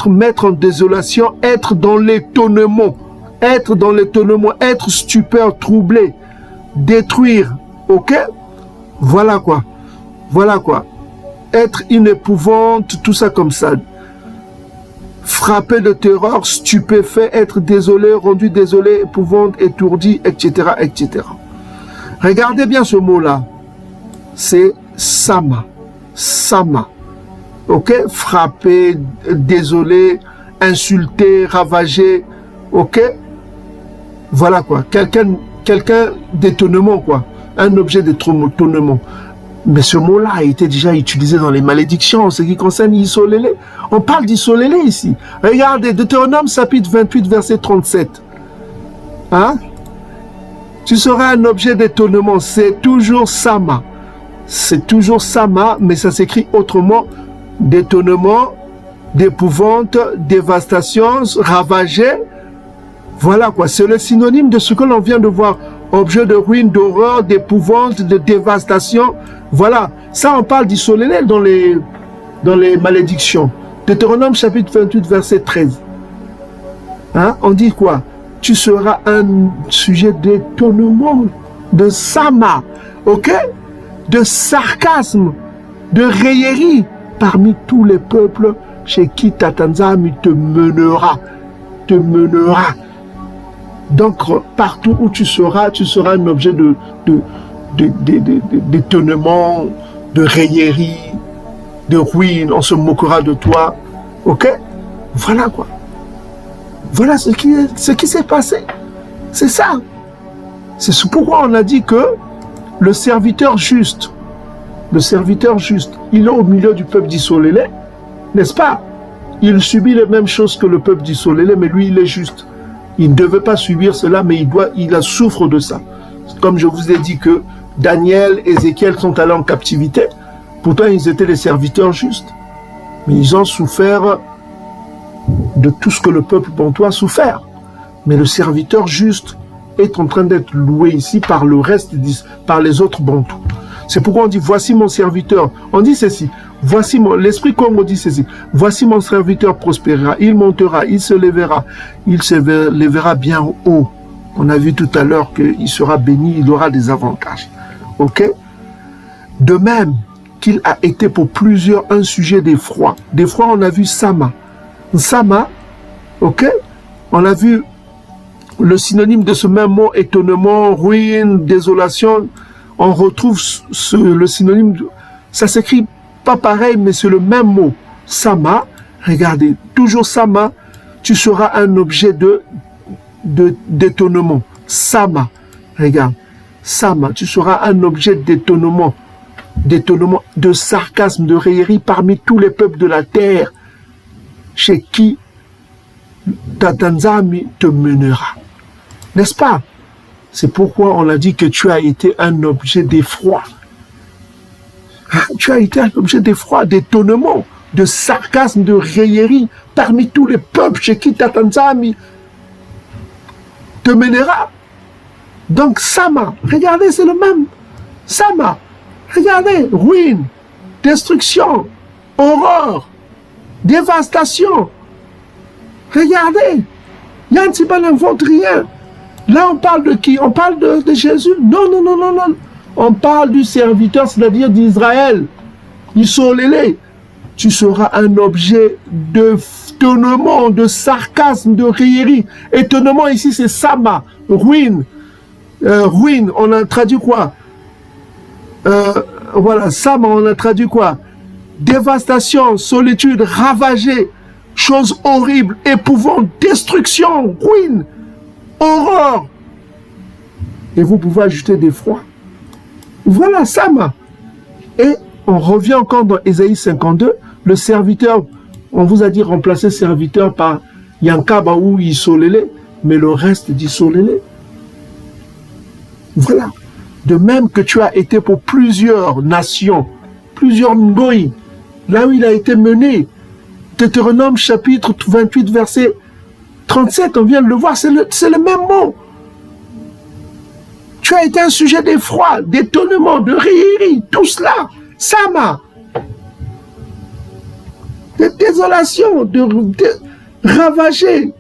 mettre en désolation, être dans l'étonnement, être stupeur, troublé, détruire. OK? Voilà quoi. Être une épouvante, tout ça comme ça. Frappé de terreur, stupéfait, être désolé, rendu désolé, épouvante, étourdi, etc., etc. Regardez bien ce mot-là. C'est Sama. OK? Frappé, désolé, insulté, ravagé. OK? Voilà quoi. Quelqu'un d'étonnement quoi. Un objet d'étonnement. Mais ce mot-là a été déjà utilisé dans les malédictions en ce qui concerne Yisolélé. On parle d'Yisolélé ici. Regardez, Deutéronome chapitre 28, verset 37. Hein? Tu seras un objet d'étonnement. C'est toujours Sama. Mais ça s'écrit autrement. D'étonnement, d'épouvante, dévastation, ravagé. Voilà quoi. C'est le synonyme de ce que l'on vient de voir. Objet de ruine, d'horreur, d'épouvante, de dévastation. Voilà. Ça, on parle d'Yisolélé dans les malédictions. Deutéronome chapitre 28, verset 13. Hein? On dit quoi? Tu seras un sujet d'étonnement, de Sama, OK? De sarcasme, de raillerie parmi tous les peuples chez qui Tatanzam te mènera. Donc, partout où tu seras un objet d'étonnement, de raillerie, de ruine. On se moquera de toi. OK? Voilà quoi. Voilà ce qui s'est passé. C'est ça. C'est pourquoi on a dit que le serviteur juste, il est au milieu du peuple d'Yisolélé, n'est-ce pas? Il subit les mêmes choses que le peuple d'Yisolélé, mais lui, il est juste. Il ne devait pas subir cela, mais il souffre de ça. Comme je vous ai dit que Daniel, Ézéchiel sont allés en captivité, pourtant ils étaient les serviteurs justes. Mais ils ont souffert de tout ce que le peuple bantou a souffert. Mais le serviteur juste est en train d'être loué ici par le reste, par les autres bantous. C'est pourquoi on dit, voici mon serviteur. On dit ceci, l'esprit Congo dit ceci, voici mon serviteur prospérera, il montera, il se lèvera bien haut. On a vu tout à l'heure qu'il sera béni, il aura des avantages. OK? De même qu'il a été pour plusieurs un sujet d'effroi. D'effroi, on a vu Sama. Sama, OK? On a vu le synonyme de ce même mot, étonnement, ruine, désolation. On retrouve le synonyme, ça s'écrit pas pareil, mais c'est le même mot. Sama, regardez, toujours Sama, tu seras un objet d'étonnement. Sama, regarde, Sama, tu seras un objet d'étonnement, de sarcasme, de raillerie parmi tous les peuples de la terre, chez qui Tata Nzambi te mènera. N'est-ce pas? C'est pourquoi on a dit que tu as été un objet d'effroi. Tu as été un objet d'effroi, d'étonnement, de sarcasme, de raillerie parmi tous les peuples chez qui Tata Nzambi te mènera. Donc Sama, regardez, c'est le même. Sama, regardez, ruine, destruction, horreur, dévastation. Regardez, Yantiba n'invente rien. Là, on parle de qui? On parle de Jésus? Non, non, non, non, non. On parle du serviteur, c'est-à-dire d'Israël. Isolé. Tu seras un objet d'étonnement, de sarcasme, de raillerie. Étonnement ici, c'est Sama, ruine. Ruine, on a traduit quoi? Voilà, Sama, on a traduit quoi? Dévastation, solitude, ravagée, chose horrible, épouvante, destruction, ruine, horreur. Et vous pouvez ajouter d'effroi. Voilà, Sama. Et on revient encore dans Ésaïe 52, le serviteur, on vous a dit remplacer serviteur par Yankaba ou Isolélé, mais le reste d'Isolélé. Voilà. De même que tu as été pour plusieurs nations, plusieurs ngoïs, là où il a été mené. Deutéronome chapitre 28, verset 37, on vient de le voir, c'est le même mot. Tu as été un sujet d'effroi, d'étonnement, de rire, tout cela. Sama. De désolation, de ravagé,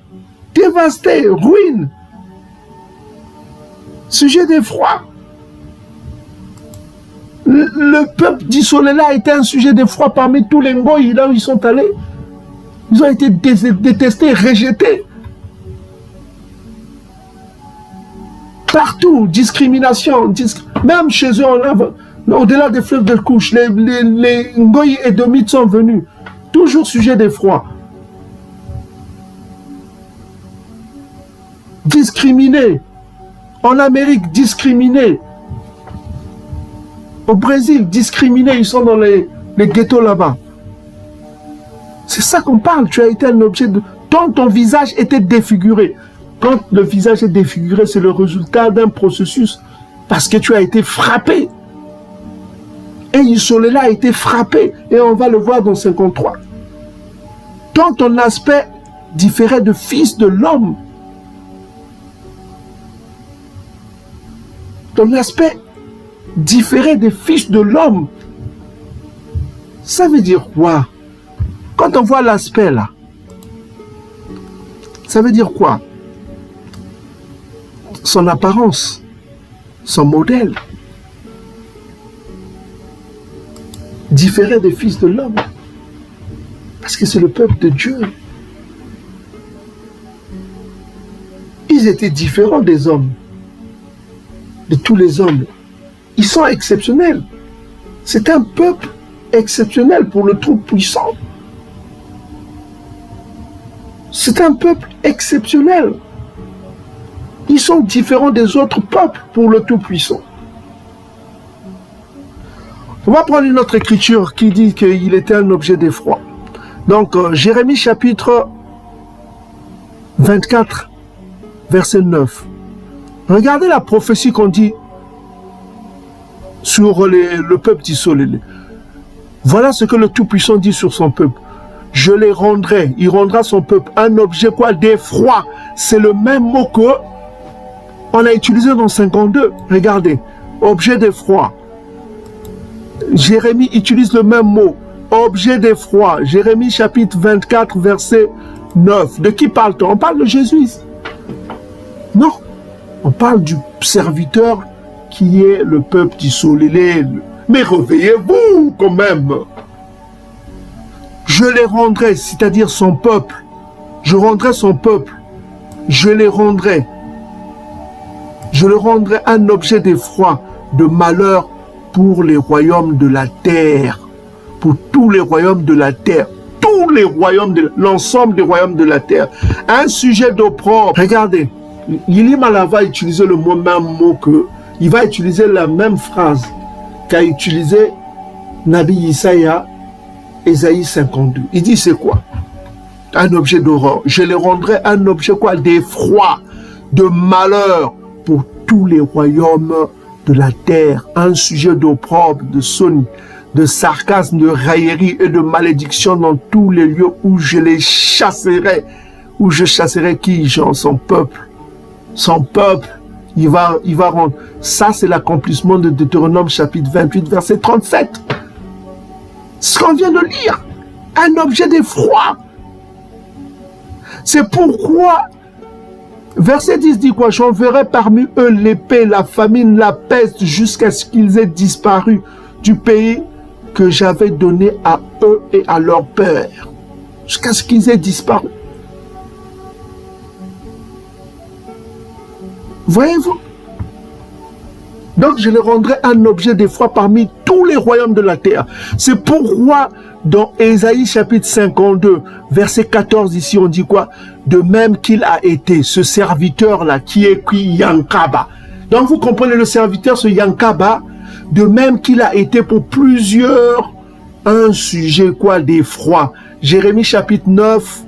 dévasté, ruine. Sujet d'effroi. Le peuple d'Isolélé a été un sujet d'effroi parmi tous les Ngoïs, là où ils sont allés. Ils ont été détestés, rejetés. Partout, discrimination. Même chez eux, au-delà des fleuves de couche, les Ngoïs et Domites sont venus. Toujours sujet d'effroi. Discriminés. En Amérique, discriminés. Au Brésil, discriminés, ils sont dans les ghettos là-bas. C'est ça qu'on parle. Tu as été un objet de... Quand ton visage était défiguré. Quand le visage est défiguré, c'est le résultat d'un processus. Parce que tu as été frappé. Et Isolélé a été frappé. Et on va le voir dans 53. Quand ton aspect différait de fils de l'homme. Ton aspect différait des fils de l'homme. Ça veut dire quoi? Quand on voit l'aspect là, ça veut dire quoi? Son apparence, son modèle, différait des fils de l'homme. Parce que c'est le peuple de Dieu. Ils étaient différents des hommes, de tous les hommes. Ils sont exceptionnels. C'est un peuple exceptionnel pour le Tout-Puissant. C'est un peuple exceptionnel. Ils sont différents des autres peuples pour le Tout-Puissant. On va prendre une autre écriture qui dit qu'il était un objet d'effroi. Donc, Jérémie chapitre 24, verset 9. Regardez la prophétie qu'on dit sur le peuple d'Isolélé. Voilà ce que le Tout-Puissant dit sur son peuple. Je les rendrai, il rendra son peuple un objet quoi? D'effroi. C'est le même mot que on a utilisé dans 52. Regardez, objet d'effroi. Jérémie utilise le même mot, objet d'effroi. Jérémie chapitre 24, verset 9. De qui parle-t-on? On parle de Jésus. Non, on parle du serviteur qui est le peuple d'Isolélé. Mais réveillez-vous quand même. Je les rendrai, c'est-à-dire son peuple. Je rendrai son peuple. Je les rendrai. Je le rendrai un objet d'effroi, de malheur pour les royaumes de la terre. Pour tous les royaumes de la terre. Tous les royaumes, l'ensemble des royaumes de la terre. Un sujet d'opprobre. Regardez, Yili Mala va utiliser le même mot que... Il va utiliser la même phrase qu'a utilisé Nabi Isaïa, Ésaïe 52. Il dit c'est quoi? un objet d'horreur. Je les rendrai un objet quoi? D'effroi, de malheur pour tous les royaumes de la terre. Un sujet d'opprobre, de sonne, de sarcasme, de raillerie et de malédiction dans tous les lieux où je les chasserai. Où je chasserai qui? Genre son peuple. Son peuple. Il va rendre. Ça, c'est l'accomplissement de Deutéronome chapitre 28, verset 37. Ce qu'on vient de lire. Un objet d'effroi. C'est pourquoi, verset 10 dit quoi? J'enverrai parmi eux l'épée, la famine, la peste, jusqu'à ce qu'ils aient disparu du pays que j'avais donné à eux et à leur père. Jusqu'à ce qu'ils aient disparu. Voyez-vous? Donc je les rendrai un objet d'effroi parmi tous les royaumes de la terre. C'est pourquoi dans Ésaïe chapitre 52, verset 14, ici on dit quoi? De même qu'il a été, ce serviteur-là qui est Yankaba. Donc vous comprenez le serviteur, ce Yankaba, de même qu'il a été pour plusieurs, un sujet quoi? D'effroi. Jérémie chapitre 9,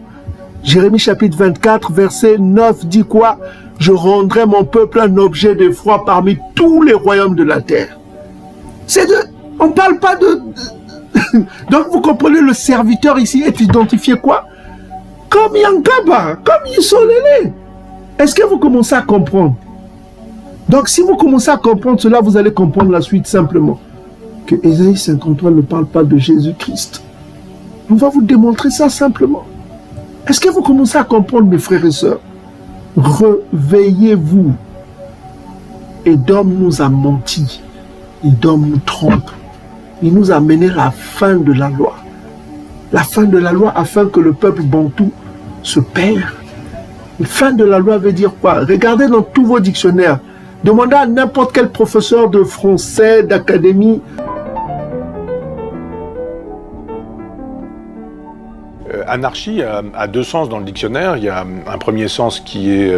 Jérémie chapitre 24, verset 9 dit quoi? Je rendrai mon peuple un objet d'effroi parmi tous les royaumes de la terre. On ne parle pas de... Donc vous comprenez, le serviteur ici est identifié quoi? Comme Yankaba, comme Yisolele. Est-ce que vous commencez à comprendre? Donc si vous commencez à comprendre cela, vous allez comprendre la suite simplement. Que Ésaïe 53 ne parle pas de Jésus-Christ. On va vous démontrer ça simplement. Est-ce que vous commencez à comprendre, mes frères et sœurs? Réveillez-vous. Edom nous a menti. Edom nous trompe. Il nous a mené la fin de la loi. La fin de la loi afin que le peuple bantou se perd. La fin de la loi veut dire quoi? Regardez dans tous vos dictionnaires. Demandez à n'importe quel professeur de français, d'académie. Anarchie a deux sens dans le dictionnaire. Il y a un premier sens qui est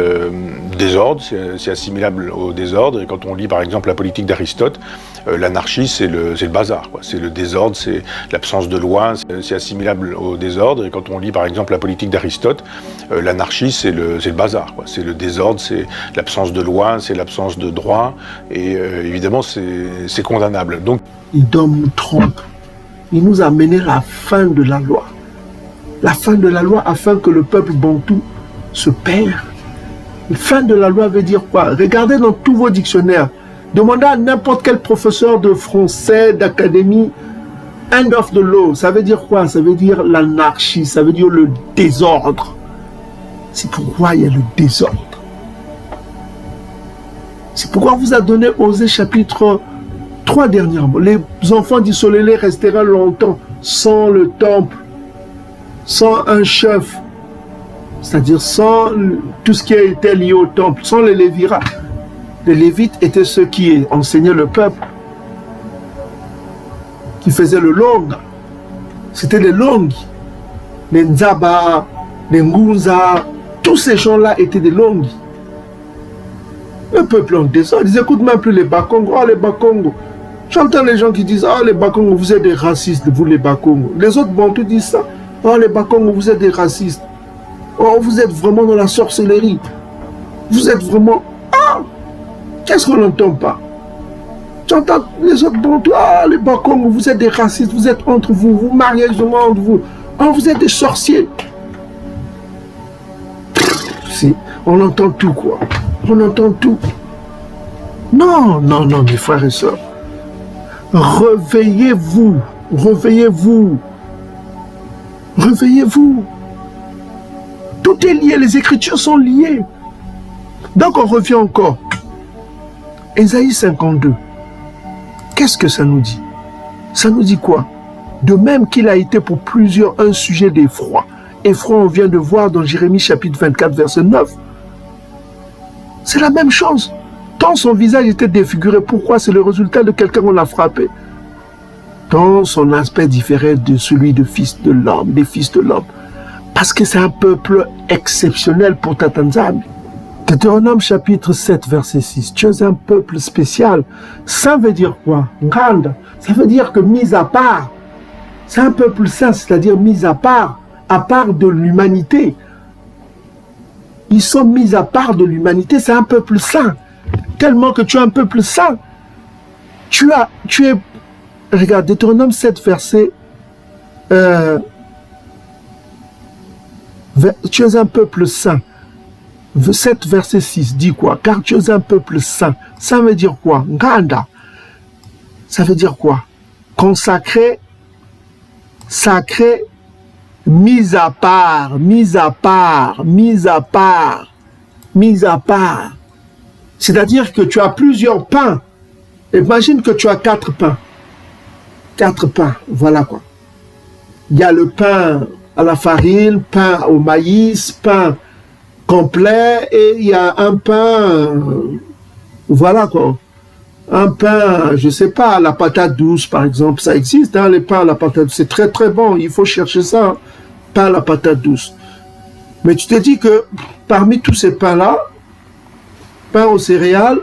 désordre, c'est assimilable au désordre. Et quand on lit par exemple la politique d'Aristote, l'anarchie c'est le bazar, quoi. C'est le désordre, c'est l'absence de loi, c'est assimilable au désordre. Et quand on lit par exemple la politique d'Aristote, l'anarchie c'est le bazar, quoi. C'est le désordre, c'est l'absence de loi, c'est l'absence de droit. Et évidemment c'est condamnable. Donc, Edom nous trompe. Il nous a mené la fin de la loi. La fin de la loi afin que le peuple bantou se perd. La fin de la loi veut dire quoi? Regardez dans tous vos dictionnaires. Demandez à n'importe quel professeur de français, d'académie. End of the law, ça veut dire quoi? Ça veut dire l'anarchie, ça veut dire le désordre. C'est pourquoi il y a le désordre. C'est pourquoi on vous a donné Osée chapitre 3 dernièrement. Les enfants d'Isolélé resteront longtemps sans le temple, sans un chef, c'est-à-dire sans tout ce qui a été lié au temple, sans les Lévirats. Les Lévites étaient ceux qui enseignaient le peuple, qui faisaient le long. C'était les longues. Les Nzaba, les Ngunza, tous ces gens-là étaient des longues. Le peuple en désordre, ils n'écoutent même plus les Bakongo. Oh, les Bakongo. J'entends les gens qui disent, oh, les Bakongo, vous êtes des racistes, vous les Bakongo. Les autres Bantous disent ça. Oh, les Bakongo, vous êtes des racistes. Oh, vous êtes vraiment dans la sorcellerie. Vous êtes vraiment... Ah, qu'est-ce qu'on n'entend pas? J'entends les autres Bantous. Ah, les Bakongo, vous êtes des racistes. Vous êtes entre vous. Vous mariez justement entre vous. Oh, vous êtes des sorciers. Si, on entend tout, quoi. On entend tout. Non, non, non, mes frères et sœurs. Réveillez-vous. Réveillez-vous. Réveillez-vous. Tout est lié, les Écritures sont liées. Donc on revient encore. Ésaïe 52. Qu'est-ce que ça nous dit? Ça nous dit quoi? De même qu'il a été pour plusieurs un sujet d'effroi. Effroi, on vient de voir dans Jérémie chapitre 24, verset 9. C'est la même chose. Tant son visage était défiguré, pourquoi? C'est le résultat de quelqu'un qu'on a frappé. Tant son aspect différait de celui de fils de l'homme, des fils de l'homme. Parce que c'est un peuple exceptionnel pour Tatanzam. Deutéronome chapitre 7, verset 6. Tu es un peuple spécial. Ça veut dire quoi? Nganda. Ça veut dire que mis à part. C'est un peuple saint, c'est-à-dire mis à part. à part de l'humanité. Ils sont mis à part de l'humanité. C'est un peuple saint. Tellement que tu es un peuple saint. Tu es... Regarde, Deutéronome 7, verset... tu es un peuple saint. 7, verset 6 dit quoi? Car tu es un peuple saint. Ça veut dire quoi? Nganda. Ça veut dire quoi? Consacré, sacré, mis à part, mis à part, mis à part, mis à part. C'est-à-dire que tu as plusieurs pains. Imagine que tu as 4 pains. 4 pains, voilà quoi. Il y a le pain à la farine, pain au maïs, pain complet, et il y a un pain, voilà quoi. Un pain, je sais pas, à la patate douce par exemple, ça existe, hein, les pains à la patate douce, c'est très très bon, il faut chercher ça, hein, pain à la patate douce. Mais tu te dis que parmi tous ces pains-là, pain aux céréales,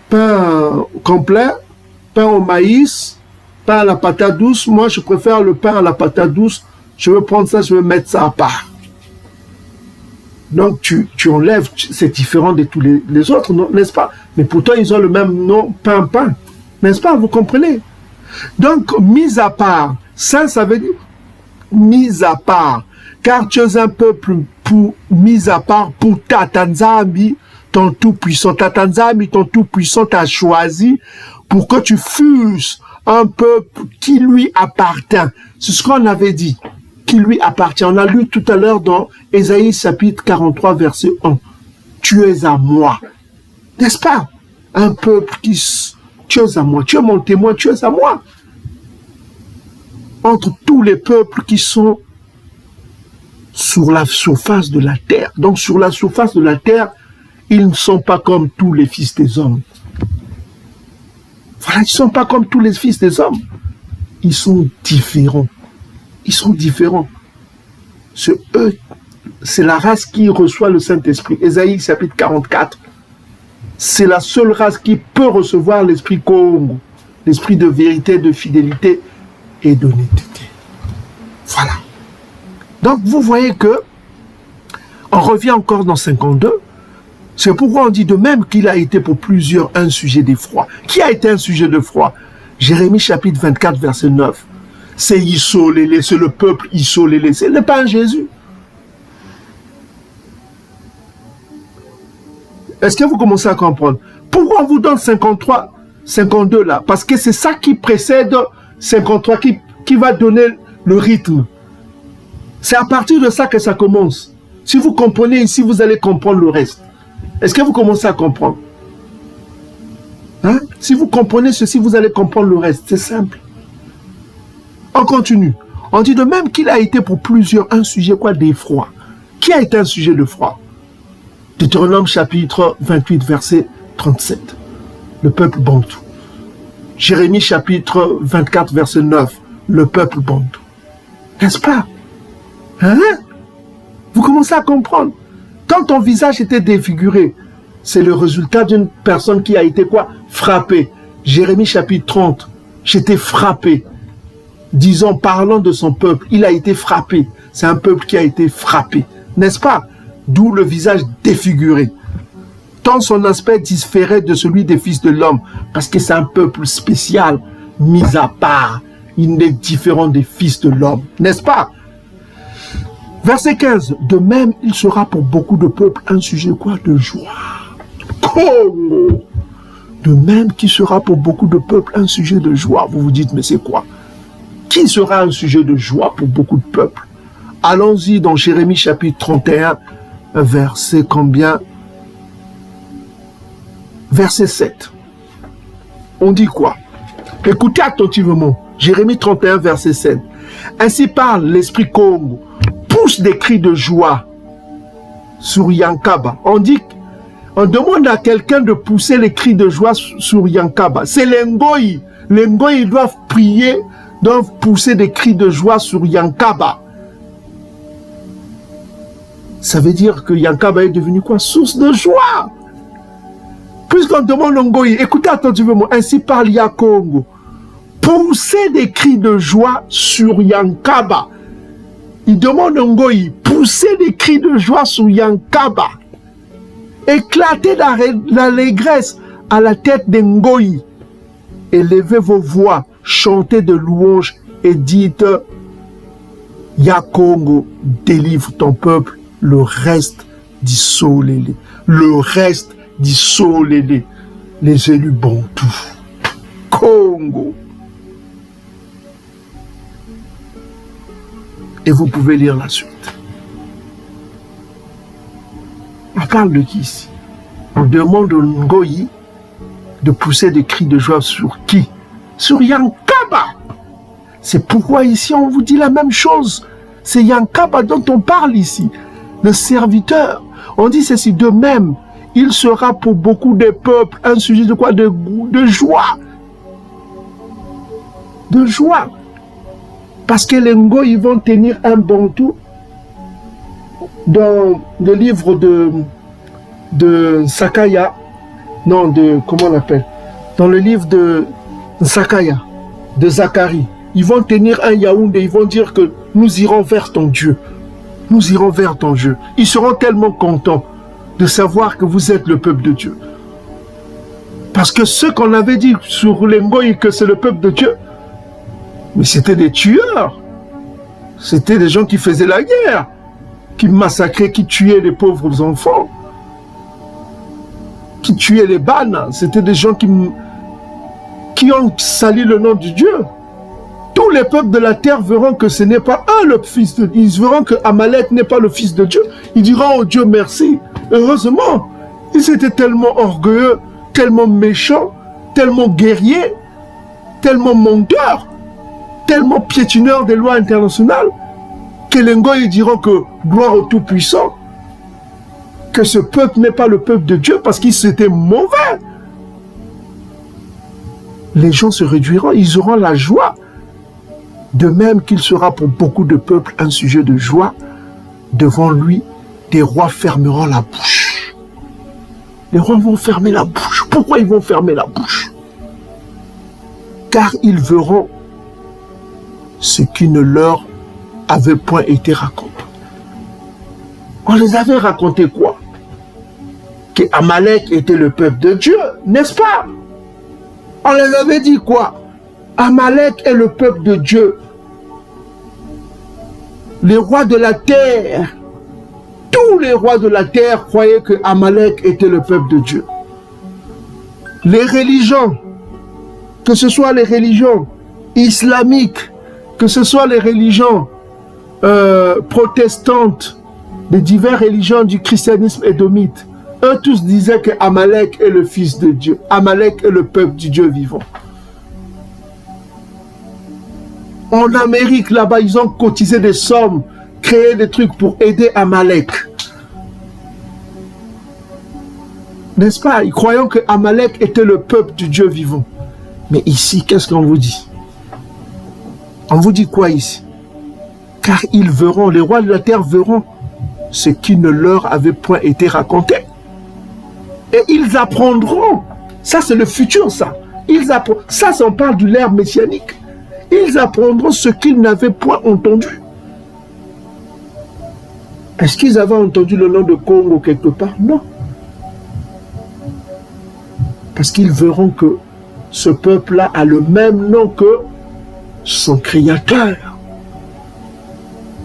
pain complet, pain au maïs, pain à la patate douce, moi je préfère le pain à la patate douce, je veux prendre ça, je veux mettre ça à part. Donc tu enlèves, c'est différent de tous les autres, n'est-ce pas? Mais pourtant ils ont le même nom, pain, n'est-ce pas? Vous comprenez? Donc mis à part, ça veut dire mis à part, car tu es un peuple mis à part pour Tatanzambi, ton tout-puissant. Tatanzambi, ton tout-puissant t'a choisi pour que tu fusses un peuple qui lui appartient. C'est ce qu'on avait dit. Qui lui appartient. On a lu tout à l'heure dans Ésaïe chapitre 43 verset 1. Tu es à moi. N'est-ce pas? Un peuple qui... Tu es à moi. Tu es mon témoin. Tu es à moi. Entre tous les peuples qui sont sur la surface de la terre. Donc sur la surface de la terre, ils ne sont pas comme tous les fils des hommes. Voilà, ils ne sont pas comme tous les fils des hommes. Ils sont différents. Ils sont différents. C'est eux, c'est la race qui reçoit le Saint-Esprit. Ésaïe chapitre 44. C'est la seule race qui peut recevoir l'esprit Congo, l'esprit de vérité, de fidélité et d'honnêteté. Voilà. Donc vous voyez que on revient encore dans 52. C'est pourquoi on dit de même qu'il a été pour plusieurs un sujet d'effroi. Qui a été un sujet d'effroi? Jérémie chapitre 24 verset 9. C'est Isolélé, c'est le peuple Isolélé, c'est le pain Jésus. Est-ce que vous commencez à comprendre? Pourquoi on vous donne 53, 52 là? Parce que c'est ça qui précède 53, qui va donner le rythme. C'est à partir de ça que ça commence. Si vous comprenez ici, vous allez comprendre le reste. Est-ce que vous commencez à comprendre? Hein? Si vous comprenez ceci, vous allez comprendre le reste. C'est simple. On continue. On dit de même qu'il a été pour plusieurs un sujet quoi d'effroi. Qui a été un sujet d'effroi? Deutéronome chapitre 28 verset 37. Le peuple bantou. Jérémie chapitre 24 verset 9. Le peuple bantou. N'est-ce pas? Hein? Vous commencez à comprendre. Quand ton visage était défiguré, c'est le résultat d'une personne qui a été quoi? Frappée. Jérémie chapitre 30. J'étais frappé. Disons, parlant de son peuple, il a été frappé. C'est un peuple qui a été frappé. N'est-ce pas? D'où le visage défiguré. Tant son aspect différait de celui des fils de l'homme. Parce que c'est un peuple spécial, mis à part. Il est différent des fils de l'homme. N'est-ce pas? Verset 15. De même, il sera pour beaucoup de peuples un sujet quoi? De joie. Congo. De même qu'il sera pour beaucoup de peuples un sujet de joie. Vous vous dites, mais c'est quoi? Qui sera un sujet de joie pour beaucoup de peuples? Allons-y dans Jérémie chapitre 31, verset combien? Verset 7. On dit quoi? Écoutez attentivement. Jérémie 31, verset 7. Ainsi parle l'esprit Congo. Pousse des cris de joie sur Yankaba. On demande à quelqu'un de pousser les cris de joie sur Yankaba. C'est les Ngoï. Les Ngoï doivent prier, doivent pousser des cris de joie sur Yankaba. Ça veut dire que Yankaba est devenu quoi? Source de joie. Puisqu'on demande au Ngoï, écoutez attentivement, ainsi parle Yakongo. Poussez des cris de joie sur Yankaba. Il demande à Ngoï, pousser des cris de joie sur Yankaba, éclater l'allégresse à la tête de Ngoï, élevez vos voix, chantez de louanges et dites, Yakongo, délivre ton peuple, le reste du Solélé, le reste du Solélé, les élus Bantou, Congo. Et vous pouvez lire la suite. On parle de qui ici? On demande au Ngoï de pousser des cris de joie sur qui? Sur Yankaba. C'est pourquoi ici on vous dit la même chose. C'est Yankaba dont on parle ici. Le serviteur. On dit ceci de même. Il sera pour beaucoup de peuples un sujet de quoi? De joie. De joie. Parce que les Ngoï vont tenir un bantou dans le livre de Sakaya. Non, comment on l'appelle? Dans le livre de Sakaya, de Zacharie. Ils vont tenir un Yaoundé, ils vont dire que nous irons vers ton Dieu. Nous irons vers ton Dieu. Ils seront tellement contents de savoir que vous êtes le peuple de Dieu. Parce que ceux qu'on avait dit sur les Ngoï que c'est le peuple de Dieu, mais c'était des tueurs. C'était des gens qui faisaient la guerre, qui massacraient, qui tuaient les pauvres enfants, qui tuaient les bannes. C'était des gens qui ont sali le nom de Dieu. Tous les peuples de la terre verront que ce n'est pas eux le fils de Dieu. Ils verront que Amalek n'est pas le fils de Dieu. Ils diront au Dieu merci. Heureusement, ils étaient tellement orgueilleux, tellement méchants, tellement guerriers, tellement menteurs, tellement piétineurs des lois internationales, que les Ngoï diront que gloire au Tout-Puissant, que ce peuple n'est pas le peuple de Dieu parce qu'ils étaient mauvais. Les gens se réduiront, ils auront la joie. De même qu'il sera pour beaucoup de peuples un sujet de joie, devant lui, des rois fermeront la bouche. Les rois vont fermer la bouche. Pourquoi ils vont fermer la bouche? Car ils verront ce qui ne leur avait point été raconté. On les avait raconté quoi? Que Amalek était le peuple de Dieu, n'est-ce pas? On les avait dit quoi? Amalek est le peuple de Dieu. Les rois de la terre, tous les rois de la terre croyaient que Amalek était le peuple de Dieu. Les religions, que ce soit les religions islamiques, que ce soit les religions protestantes, les diverses religions du christianisme édomite, eux tous disaient que Amalek est le fils de Dieu. Amalek est le peuple du Dieu vivant. En Amérique, là-bas, ils ont cotisé des sommes, créé des trucs pour aider Amalek. N'est-ce pas? Ils croyaient que Amalek était le peuple du Dieu vivant. Mais ici, qu'est-ce qu'on vous dit? On vous dit quoi ici? Car ils verront, les rois de la terre verront ce qui ne leur avait point été raconté. Et ils apprendront. Ça, c'est le futur, ça. Ça, on parle de l'ère messianique. Ils apprendront ce qu'ils n'avaient point entendu. Est-ce qu'ils avaient entendu le nom de Congo quelque part? Non. Parce qu'ils verront que ce peuple-là a le même nom que son créateur.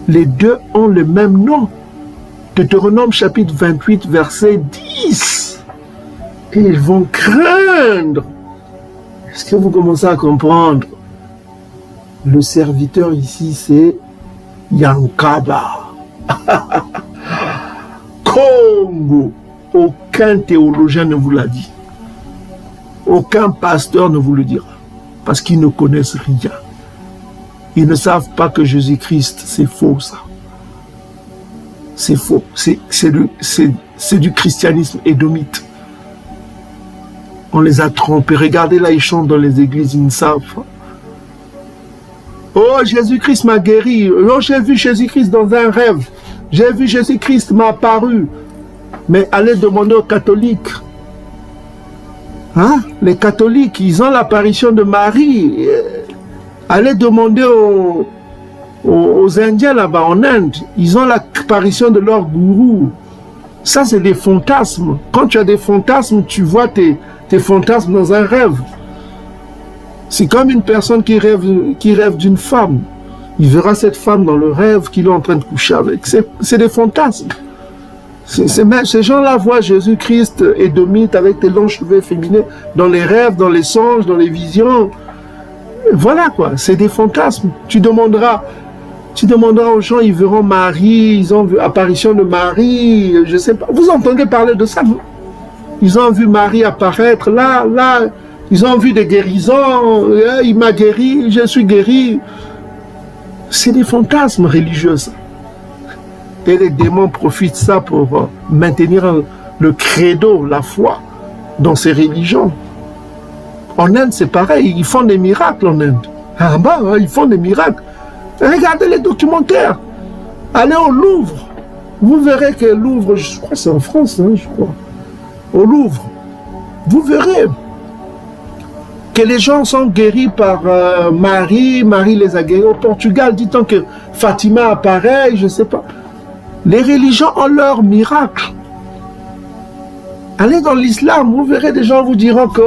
Les deux ont le même nom. Deutéronome chapitre 28, verset 10. Et ils vont craindre. Est-ce que vous commencez à comprendre? Le serviteur ici, c'est Yankaba. Congo. Aucun théologien ne vous l'a dit. Aucun pasteur ne vous le dira. Parce qu'ils ne connaissent rien. Ils ne savent pas que Jésus-Christ, c'est faux ça. C'est faux. C'est du christianisme édomite. On les a trompés. Regardez là, ils chantent dans les églises, ils ne savent pas. Oh, Jésus-Christ m'a guéri. Oh, j'ai vu Jésus-Christ dans un rêve. J'ai vu Jésus-Christ m'a apparu. Mais allez demander aux catholiques. Hein? Les catholiques, ils ont l'apparition de Marie. Allez demander aux Indiens là-bas en Inde, ils ont l'apparition de leur gourou. Ça, c'est des fantasmes. Quand tu as des fantasmes, tu vois tes fantasmes dans un rêve. C'est comme une personne qui rêve d'une femme. Il verra cette femme dans le rêve qu'il est en train de coucher avec. C'est des fantasmes. Ces gens-là voient Jésus-Christ édomite avec des longs cheveux féminins dans les rêves, dans les songes, dans les visions. Voilà quoi, c'est des fantasmes. Tu demanderas aux gens, ils verront Marie, ils ont vu l'apparition de Marie, je sais pas. Vous entendez parler de ça, vous? Ils ont vu Marie apparaître là, ils ont vu des guérisons, il m'a guéri, je suis guéri. C'est des fantasmes religieux, ça. Et les démons profitent de ça pour maintenir le credo, la foi, dans ces religions. En Inde, c'est pareil, ils font des miracles en Inde. Ah bah, ils font des miracles. Regardez les documentaires. Allez au Louvre. Vous verrez que Louvre, je crois que c'est en France, hein, je crois. Au Louvre. Vous verrez que les gens sont guéris par Marie les a guéris. Au Portugal, dit-on que Fatima apparaît, je ne sais pas. Les religions ont leurs miracles. Allez dans l'islam, vous verrez des gens vous diront que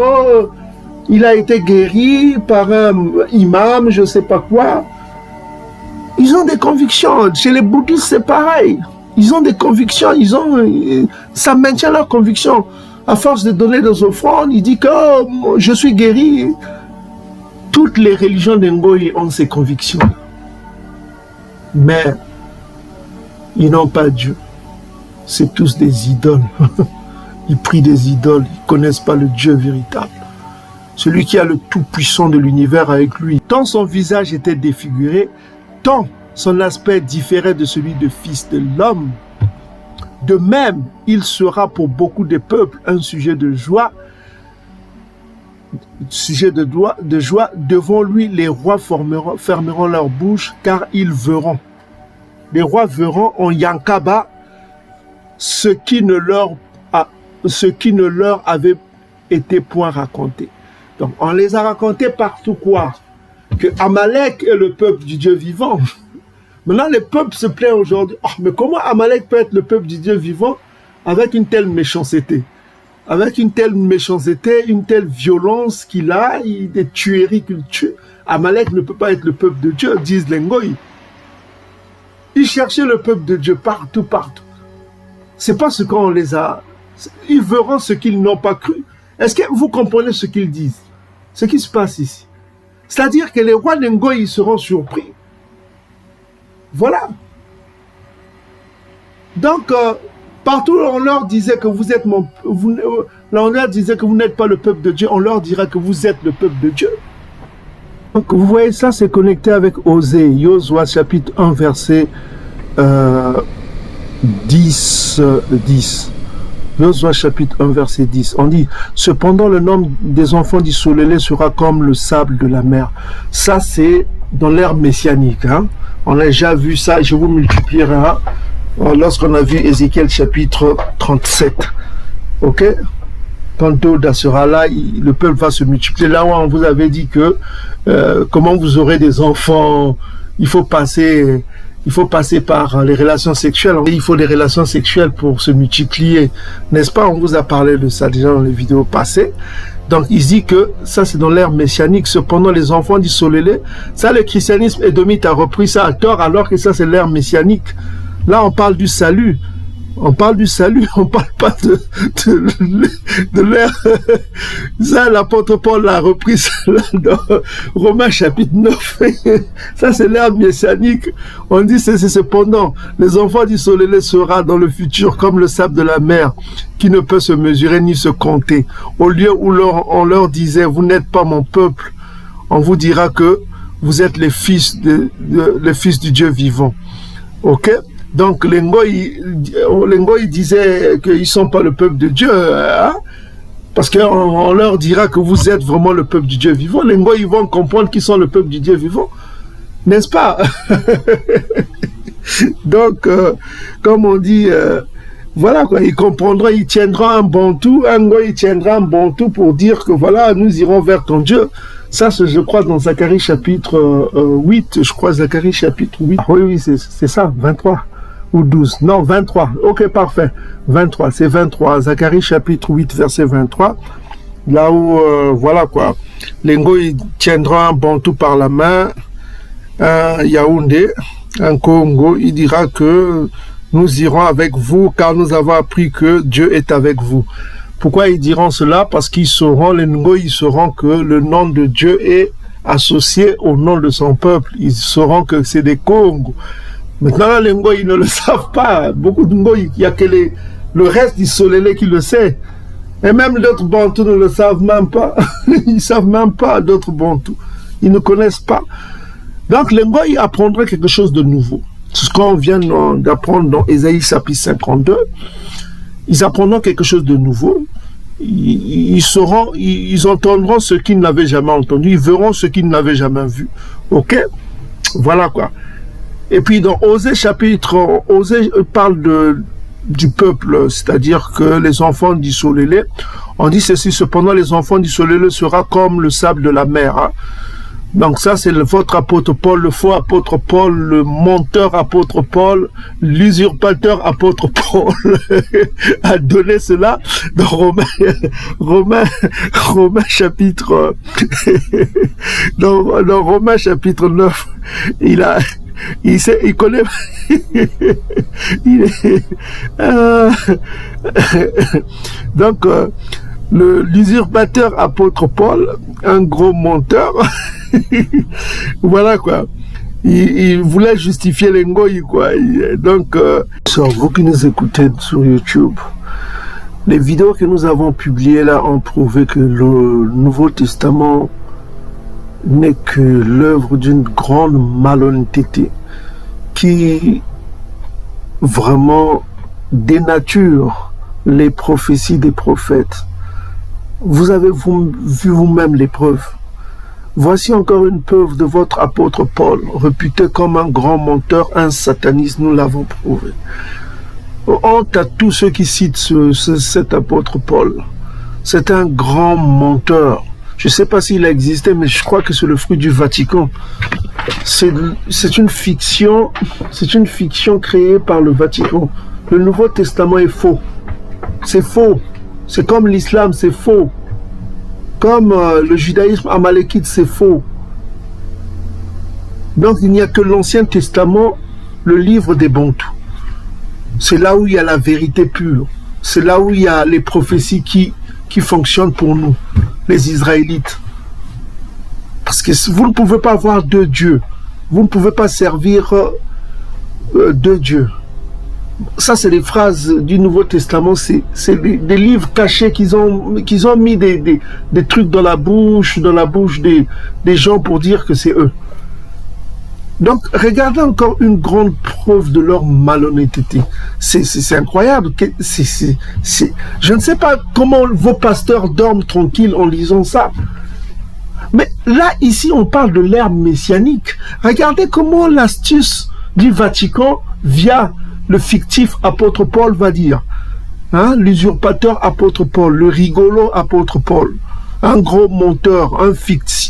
il a été guéri par un imam, je ne sais pas quoi. Ils ont des convictions. Chez les bouddhistes, c'est pareil. Ils ont des convictions. Ça maintient leurs convictions. À force de donner des offrandes, il dit que je suis guéri. Toutes les religions d'Ngoyi ont ces convictions. Mais ils n'ont pas Dieu. C'est tous des idoles. Ils prient des idoles. Ils ne connaissent pas le Dieu véritable. Celui qui a le tout-puissant de l'univers avec lui. Tant son visage était défiguré, tant son aspect différait de celui de fils de l'homme. De même, il sera pour beaucoup de peuples un sujet de joie. De joie. Devant lui, les rois fermeront leur bouche, car ils verront. Les rois verront en Yankaba ce qui ne leur avait été point raconté. Donc, on les a racontés partout quoi? Que Amalek est le peuple du Dieu vivant. Maintenant, le peuple se plaint aujourd'hui. Oh, mais comment Amalek peut être le peuple du Dieu vivant avec une telle méchanceté? Avec une telle méchanceté, une telle violence qu'il a, des tueries qu'il tue. Amalek ne peut pas être le peuple de Dieu, disent les Ngoï. Ils cherchaient le peuple de Dieu partout, partout. C'est pas ce qu'on les a... Ils verront ce qu'ils n'ont pas cru. Est-ce que vous comprenez ce qu'ils disent? Ce qui se passe ici. C'est-à-dire que les rois d'Ngoï seront surpris. Voilà. Donc, partout on leur disait que vous êtes on leur disait que vous n'êtes pas le peuple de Dieu, on leur dira que vous êtes le peuple de Dieu. Donc, vous voyez, ça c'est connecté avec Osée, Josua chapitre 1, verset 10. Josua chapitre 1, verset 10. On dit, cependant le nombre des enfants d'Israël sera comme le sable de la mer. Ça c'est dans l'ère messianique. Hein? On a déjà vu ça, je vous multiplierai. Hein? Lorsqu'on a vu Ézéchiel chapitre 37. Ok? Quand Doda sera là, le peuple va se multiplier. Là où on vous avait dit que comment vous aurez des enfants, il faut passer par les relations sexuelles. Il faut des relations sexuelles pour se multiplier. N'est-ce pas? On vous a parlé de ça déjà dans les vidéos passées. Donc, il dit que ça, c'est dans l'ère messianique. Cependant, les enfants d'Israël, ça, le christianisme édomite a repris ça à tort, alors que ça, c'est l'ère messianique. Là, on parle du salut. On parle du salut, on parle pas de l'ère. Ça, l'apôtre Paul l'a repris ça, là, dans Romains chapitre 9. Ça, c'est l'ère messianique. On dit, c'est cependant, les enfants d'Israël sera dans le futur comme le sable de la mer, qui ne peut se mesurer ni se compter. Au lieu où on leur disait, vous n'êtes pas mon peuple, on vous dira que vous êtes les fils du Dieu vivant. Ok? Donc, les Ngoï disaient qu'ils ne sont pas le peuple de Dieu, hein? Parce qu'on leur dira que vous êtes vraiment le peuple du Dieu vivant. Les Ngoï vont comprendre qu'ils sont le peuple du Dieu vivant, n'est-ce pas? Donc, comme on dit, voilà quoi, ils comprendront, ils tiendront un bantou, un Ngoï tiendra un bantou pour dire que voilà, nous irons vers ton Dieu. Ça, je crois, dans Zacharie chapitre 8, je crois, Zacharie chapitre 8. Oui, oui, c'est ça, 23 ou 12. Non, 23. Ok, parfait. 23, c'est 23. Zacharie chapitre 8, verset 23. Là où, voilà quoi, Lengo, il tiendra un bantou par la main, un Yaoundé, un Congo, il dira que nous irons avec vous car nous avons appris que Dieu est avec vous. Pourquoi ils diront cela? Parce qu'ils sauront, les Ngo, ils sauront que le nom de Dieu est associé au nom de son peuple. Ils sauront que c'est des Congos. Maintenant, les Ngo, ils ne le savent pas. Beaucoup de Ngo, il n'y a que le reste du Solélé qui le sait. Et même d'autres Bantous ne le savent même pas. Ils ne savent même pas d'autres Bantous. Ils ne connaissent pas. Donc, les Ngo, ils apprendraient quelque chose de nouveau. C'est ce qu'on vient d'apprendre dans Ésaïe chapitre 52. Ils apprendront quelque chose de nouveau. Ils entendront ce qu'ils n'avaient jamais entendu. Ils verront ce qu'ils n'avaient jamais vu. Ok? Voilà quoi. Et puis dans Osée chapitre, Osée parle du peuple, c'est-à-dire que les enfants d'Isolélé, on dit ceci, cependant les enfants d'Isolélé sera comme le sable de la mer. Hein? Donc ça, c'est votre apôtre Paul, le faux apôtre Paul, le menteur apôtre Paul, l'usurpateur apôtre Paul a donné cela dans Romains chapitre dans Romains chapitre 9. Il connaît donc l'usurpateur apôtre Paul, un gros menteur. Voilà quoi. Il voulait justifier les Ngoï quoi. Donc, vous qui nous écoutez sur YouTube, les vidéos que nous avons publiées là ont prouvé que le Nouveau Testament n'est que l'œuvre d'une grande malhonnêteté qui vraiment dénature les prophéties des prophètes. Vous avez vu vous-même les preuves. Voici encore une preuve de votre apôtre Paul, réputé comme un grand menteur, un sataniste, nous l'avons prouvé. Honte à tous ceux qui citent cet apôtre Paul. C'est un grand menteur. Je ne sais pas s'il a existé, mais je crois que c'est le fruit du Vatican. C'est une fiction créée par le Vatican. Le Nouveau Testament est faux. C'est faux. C'est comme l'islam, c'est faux. Comme le judaïsme amalékite, c'est faux. Donc il n'y a que l'Ancien Testament, le livre des Bantous. C'est là où il y a la vérité pure. C'est là où il y a les prophéties qui fonctionnent pour nous, les Israélites. Parce que vous ne pouvez pas avoir deux dieux. Vous ne pouvez pas servir deux dieux. Ça, c'est les phrases du Nouveau Testament, c'est des livres cachés qu'ils ont mis des trucs dans la bouche des gens pour dire que c'est eux. Donc, regardez encore une grande preuve de leur malhonnêteté. C'est incroyable. Je ne sais pas comment vos pasteurs dorment tranquilles en lisant ça. Mais là, ici, on parle de l'ère messianique. Regardez comment l'astuce du Vatican via le fictif apôtre Paul va dire, hein, l'usurpateur apôtre Paul, le rigolo apôtre Paul, un gros menteur,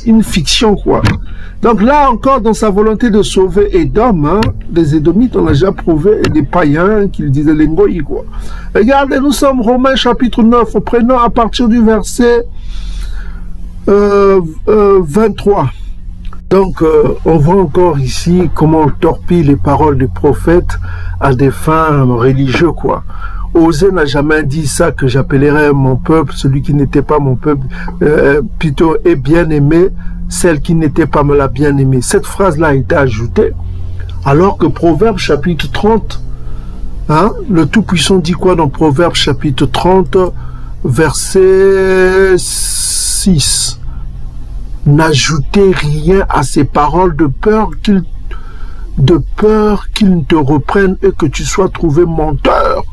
une fiction quoi. Donc là encore, dans sa volonté de sauver Édom, hein, les Édomites, on a déjà prouvé, et des païens qui disaient les Ngoï quoi. Regardez, nous sommes Romains chapitre 9, prenons à partir du verset 23. Donc, on voit encore ici comment on torpille les paroles des prophètes à des fins religieuses, quoi. Osée n'a jamais dit ça, que j'appellerais mon peuple, celui qui n'était pas mon peuple, plutôt est bien-aimé, celle qui n'était pas la bien-aimée. Cette phrase-là a été ajoutée, alors que Proverbe chapitre 30, hein, le Tout-Puissant dit quoi dans Proverbe chapitre 30, verset 6? N'ajoutez rien à ces paroles de peur qu'ils ne te reprennent et que tu sois trouvé menteur.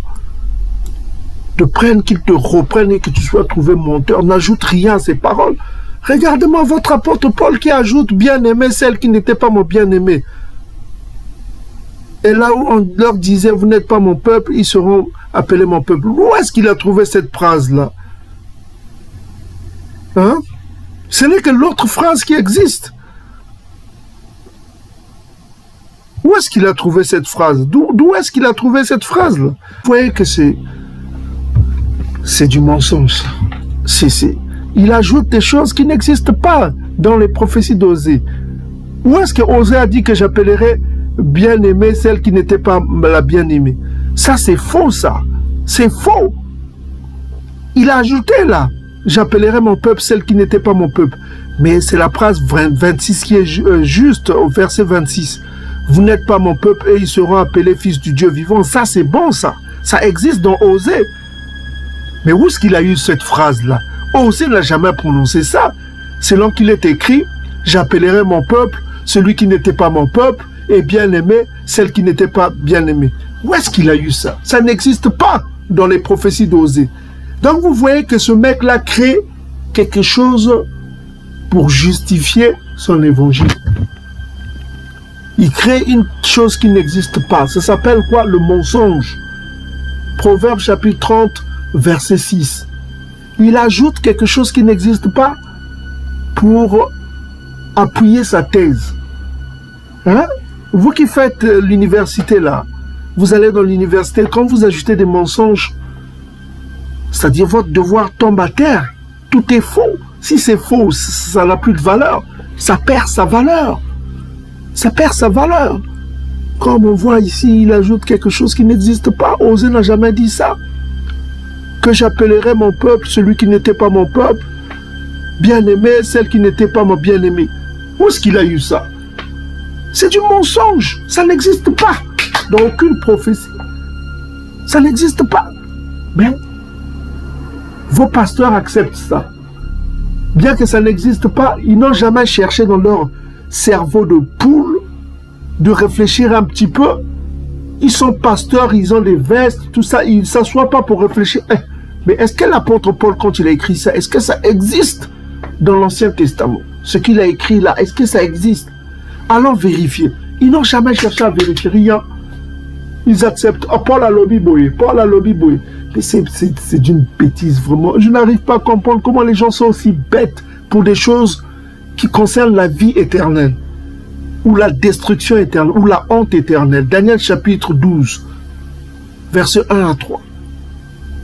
De peur qu'ils te reprennent et que tu sois trouvé menteur. N'ajoute rien à ces paroles. Regardez-moi votre apôtre Paul qui ajoute bien-aimé celle qui n'était pas mon bien-aimé. Et là où on leur disait vous n'êtes pas mon peuple, ils seront appelés mon peuple. Où est-ce qu'il a trouvé cette phrase-là? Hein? Ce n'est que l'autre phrase qui existe. Où est-ce qu'il a trouvé cette phrase? D'où est-ce qu'il a trouvé cette phrase-là? Vous voyez que c'est du mensonge. Il ajoute des choses qui n'existent pas dans les prophéties d'Osée. Où est-ce que Osée a dit que j'appellerais bien-aimée celle qui n'était pas la bien-aimée? Ça, c'est faux, ça. C'est faux. Il a ajouté là, j'appellerai mon peuple celle qui n'était pas mon peuple. Mais c'est la phrase 26 qui est juste au verset 26. Vous n'êtes pas mon peuple et ils seront appelés fils du Dieu vivant. Ça, c'est bon, ça. Ça existe dans Osée. Mais où est-ce qu'il a eu cette phrase-là? Osée n'a jamais prononcé ça. Selon qu'il est écrit, j'appellerai mon peuple celui qui n'était pas mon peuple et bien-aimé celle qui n'était pas bien-aimée. Où est-ce qu'il a eu ça? Ça n'existe pas dans les prophéties d'Osée. Donc vous voyez que ce mec-là crée quelque chose pour justifier son évangile. Il crée une chose qui n'existe pas. Ça s'appelle quoi? Le mensonge. Proverbe chapitre 30, verset 6. Il ajoute quelque chose qui n'existe pas pour appuyer sa thèse. Hein? Vous qui faites l'université là, vous allez dans l'université, quand vous ajoutez des mensonges, c'est-à-dire votre devoir tombe à terre. Tout est faux. Si c'est faux, ça n'a plus de valeur. Ça perd sa valeur. Ça perd sa valeur. Comme on voit ici, il ajoute quelque chose qui n'existe pas. Osée n'a jamais dit ça. Que j'appellerai mon peuple celui qui n'était pas mon peuple, bien-aimé celle qui n'était pas mon bien-aimé. Où est-ce qu'il a eu ça? C'est du mensonge. Ça n'existe pas dans aucune prophétie. Ça n'existe pas. Mais vos pasteurs acceptent ça. Bien que ça n'existe pas, ils n'ont jamais cherché dans leur cerveau de poule de réfléchir un petit peu. Ils sont pasteurs, ils ont des vestes, tout ça. Ils ne s'assoient pas pour réfléchir. Mais est-ce que l'apôtre Paul, quand il a écrit ça, est-ce que ça existe dans l'Ancien Testament? Ce qu'il a écrit là, est-ce que ça existe? Allons vérifier. Ils n'ont jamais cherché à vérifier rien. Ils acceptent. Oh, Paul a lobby boy. Paul a lobby boy. Mais c'est d'une bêtise, vraiment. Je n'arrive pas à comprendre comment les gens sont aussi bêtes pour des choses qui concernent la vie éternelle, ou la destruction éternelle, ou la honte éternelle. Daniel chapitre 12, versets 1 à 3.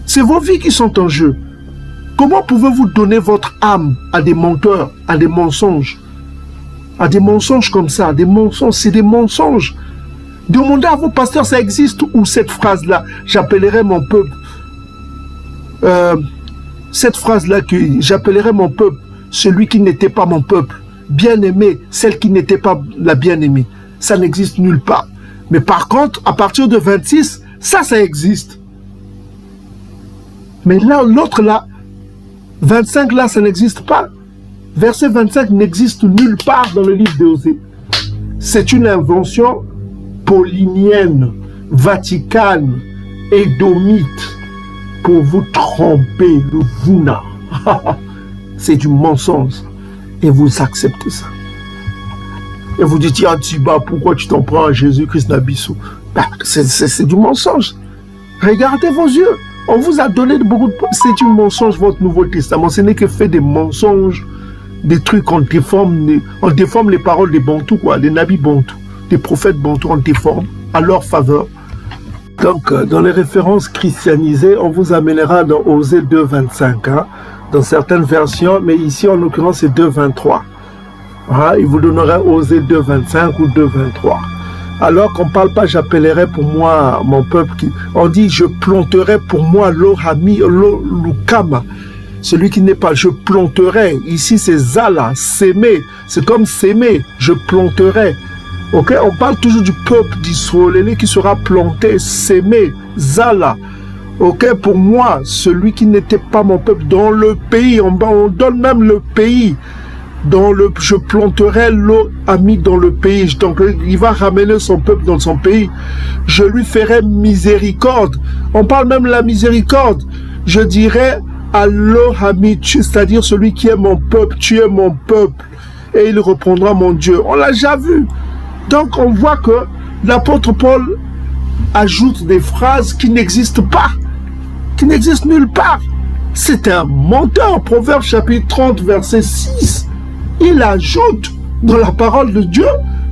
C'est vos vies qui sont en jeu. Comment pouvez-vous donner votre âme à des menteurs, à des mensonges? À des mensonges comme ça, des mensonges, c'est des mensonges. Demandez à vos pasteurs, ça existe où cette phrase-là, j'appellerai mon peuple. Cette phrase-là, que j'appellerai mon peuple, celui qui n'était pas mon peuple, bien-aimé, celle qui n'était pas la bien-aimée. Ça n'existe nulle part. Mais par contre, à partir de 26, ça existe. Mais là, l'autre là, 25 là, ça n'existe pas. Verset 25 n'existe nulle part dans le livre d'Osée. C'est une invention paulinienne, vaticane, édomite, pour vous tromper, le Vuna. C'est du mensonge. Et vous acceptez ça. Et vous dites, Antiba, pourquoi tu t'en prends à Jésus-Christ Nabissou? C'est du mensonge. Regardez vos yeux. On vous a donné beaucoup de... C'est du mensonge, votre Nouveau Testament. Ce n'est que fait des mensonges, des trucs, on déforme les paroles des Bantous, quoi, des nabis Bantous, des prophètes Bantous, on déforme à leur faveur. Donc, dans les références christianisées, on vous amènera dans Osée 2,25, hein, dans certaines versions, mais ici, en l'occurrence, c'est 2,23. Hein, il vous donnera Osée 2,25 ou 2,23. Alors qu'on ne parle pas, j'appellerai pour moi mon peuple, on dit, je planterai pour moi l'Ohami, l'Ukama, celui qui n'est pas, je planterai. Ici, c'est Zala, s'aimer, c'est comme s'aimer, je planterai. Ok, on parle toujours du peuple d'Israël qui sera planté, s'aimer, Zala. Ok, pour moi, celui qui n'était pas mon peuple dans le pays, on donne même le pays. Je planterai l'Ohami dans le pays. Donc, il va ramener son peuple dans son pays. Je lui ferai miséricorde. On parle même de la miséricorde. Je dirai à l'Ohami, c'est-à-dire celui qui est mon peuple, tu es mon peuple. Et il reprendra mon Dieu. On l'a déjà vu. Donc, on voit que l'apôtre Paul ajoute des phrases qui n'existent pas, qui n'existent nulle part. C'est un menteur. Proverbe chapitre 30, verset 6. Il ajoute dans la parole de Dieu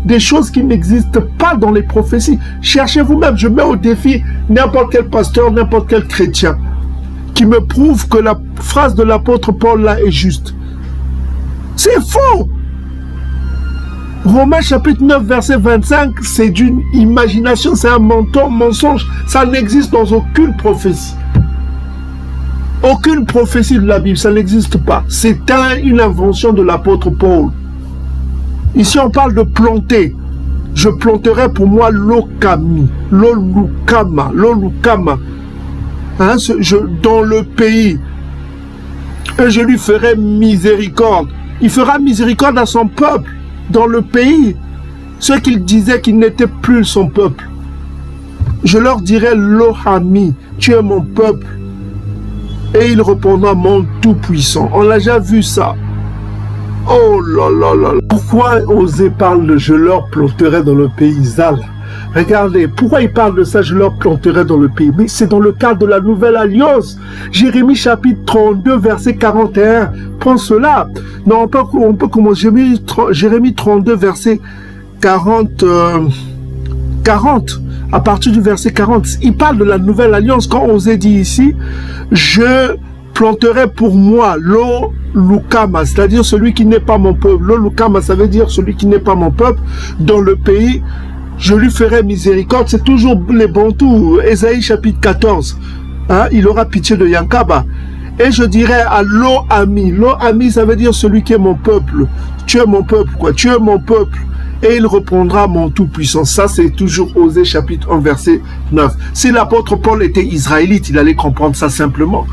des choses qui n'existent pas dans les prophéties. Cherchez vous-même. Je mets au défi n'importe quel pasteur, n'importe quel chrétien qui me prouve que la phrase de l'apôtre Paul là est juste. C'est faux. Romains chapitre 9, verset 25, c'est d'une imagination, c'est un mensonge. Ça n'existe dans aucune prophétie. Aucune prophétie de la Bible, ça n'existe pas. C'est une invention de l'apôtre Paul. Ici, on parle de planter. Je planterai pour moi l'okami, l'olukama, hein, dans le pays. Et je lui ferai miséricorde. Il fera miséricorde à son peuple dans le pays. Ceux qu'il disait qu'ils n'étaient plus son peuple. Je leur dirai Lohami, tu es mon peuple. Et il répondra mon tout-puissant. On l'a déjà vu ça. Oh là là là. Pourquoi Osée parle de je leur planterai dans le pays Zal? Regardez, pourquoi il parle de ça, je leur planterai dans le pays? Mais c'est dans le cadre de la nouvelle alliance. Jérémie chapitre 32, verset 41. Prends cela. Non, on peut commencer. Jérémie 32, verset 40. À partir du verset 40, il parle de la nouvelle alliance. Quand Osée dit ici, je planterai pour moi l'Olukama, c'est-à-dire celui qui n'est pas mon peuple. L'Olukama, ça veut dire celui qui n'est pas mon peuple, dans le pays, je lui ferai miséricorde. C'est toujours les Bantous. Ésaïe chapitre 14. Hein, il aura pitié de Yankaba. Et je dirai à Lo-Ami. Lo-Ami, ça veut dire celui qui est mon peuple. Tu es mon peuple, quoi. Tu es mon peuple. Et il reprendra mon tout-puissant. Ça, c'est toujours Osée chapitre 1, verset 9. Si l'apôtre Paul était israélite, il allait comprendre ça simplement.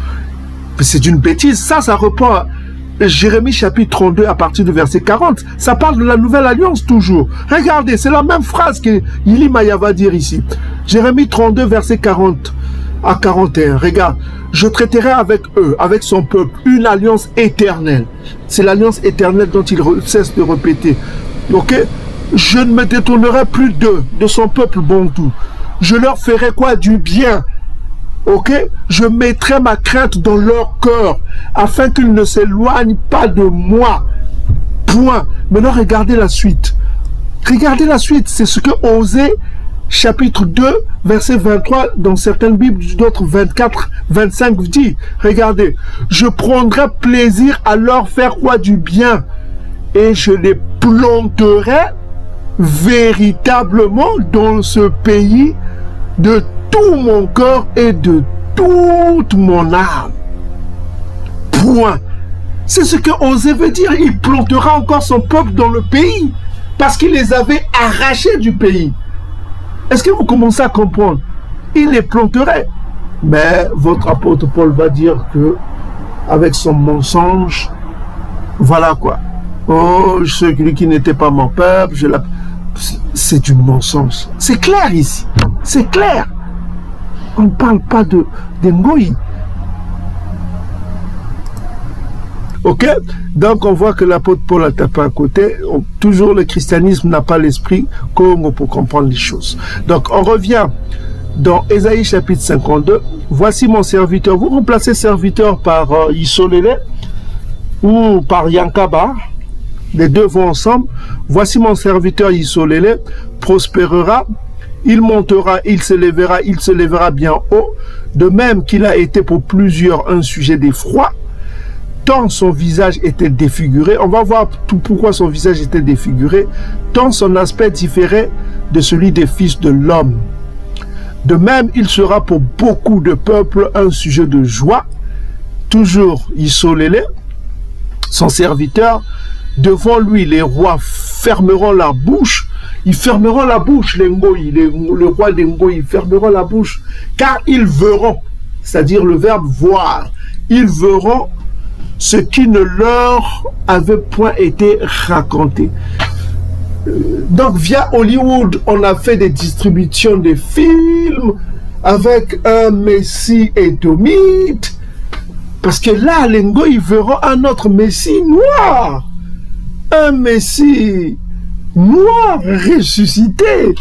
C'est d'une bêtise. Ça reprend à Jérémie chapitre 32 à partir du verset 40. Ça parle de la nouvelle alliance toujours. Regardez, c'est la même phrase que Yili Maya va dire ici. Jérémie 32, verset 40 à 41. Regarde. Je traiterai avec eux, avec son peuple, une alliance éternelle. C'est l'alliance éternelle dont il cesse de répéter. Ok? Je ne me détournerai plus d'eux, de son peuple bantou. Je leur ferai quoi? Du bien. Ok? Je mettrai ma crainte dans leur cœur, afin qu'ils ne s'éloignent pas de moi. Point. Maintenant, regardez la suite. Regardez la suite. C'est ce que Osée, chapitre 2, verset 23, dans certaines Bibles, d'autres 24, 25 dit. Regardez. Je prendrai plaisir à leur faire quoi? Du bien. Et je les planterai véritablement dans ce pays de tout mon corps et de toute mon âme. Point. C'est ce que Osée veut dire. Il plantera encore son peuple dans le pays parce qu'il les avait arrachés du pays. Est-ce que vous commencez à comprendre? Il les planterait. Mais votre apôtre Paul va dire que avec son mensonge, voilà quoi. Oh, celui qui n'était pas mon peuple, c'est du mensonge. C'est clair ici. C'est clair. On ne parle pas de Ngoï. Ok? Donc on voit que l'apôtre Paul a tapé à côté. Toujours le christianisme n'a pas l'esprit Congo pour comprendre les choses. Donc on revient dans Ésaïe chapitre 52. Voici mon serviteur. Vous remplacez serviteur par Isolélé ou par Yankaba. Les deux vont ensemble. Voici mon serviteur Isolélé prospérera, il montera, il se lèvera bien haut, de même qu'il a été pour plusieurs un sujet d'effroi, tant son visage était défiguré. On va voir pourquoi son visage était défiguré, tant son aspect différait de celui des fils de l'homme. De même, il sera pour beaucoup de peuples un sujet de joie. Toujours Isolélé, son serviteur. Devant lui, les rois fermeront la bouche. Ils fermeront la bouche, les Ngoï, le roi des Ngoï, ils fermeront la bouche. Car ils verront, c'est-à-dire le verbe voir, ils verront ce qui ne leur avait point été raconté. Donc, via Hollywood, on a fait des distributions de films avec un Messie édomite. Parce que là, les Ngoï, ils verront un autre Messie noir. Un Messie noir ressuscité,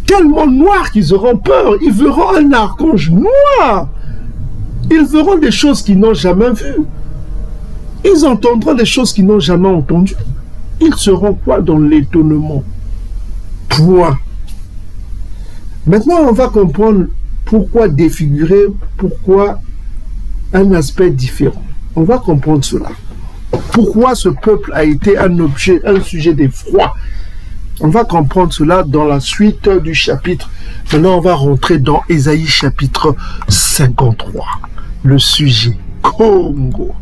tellement noir qu'ils auront peur. Ils verront un archange noir. Ils verront des choses qu'ils n'ont jamais vues. Ils entendront des choses qu'ils n'ont jamais entendues. Ils seront quoi dans l'étonnement? Point. Maintenant, on va comprendre pourquoi défigurer, pourquoi un aspect différent. On va comprendre cela. Pourquoi ce peuple a été un objet, un sujet d'effroi. On va comprendre cela dans la suite du chapitre. Maintenant, on va rentrer dans Ésaïe chapitre 53. Le sujet Congo.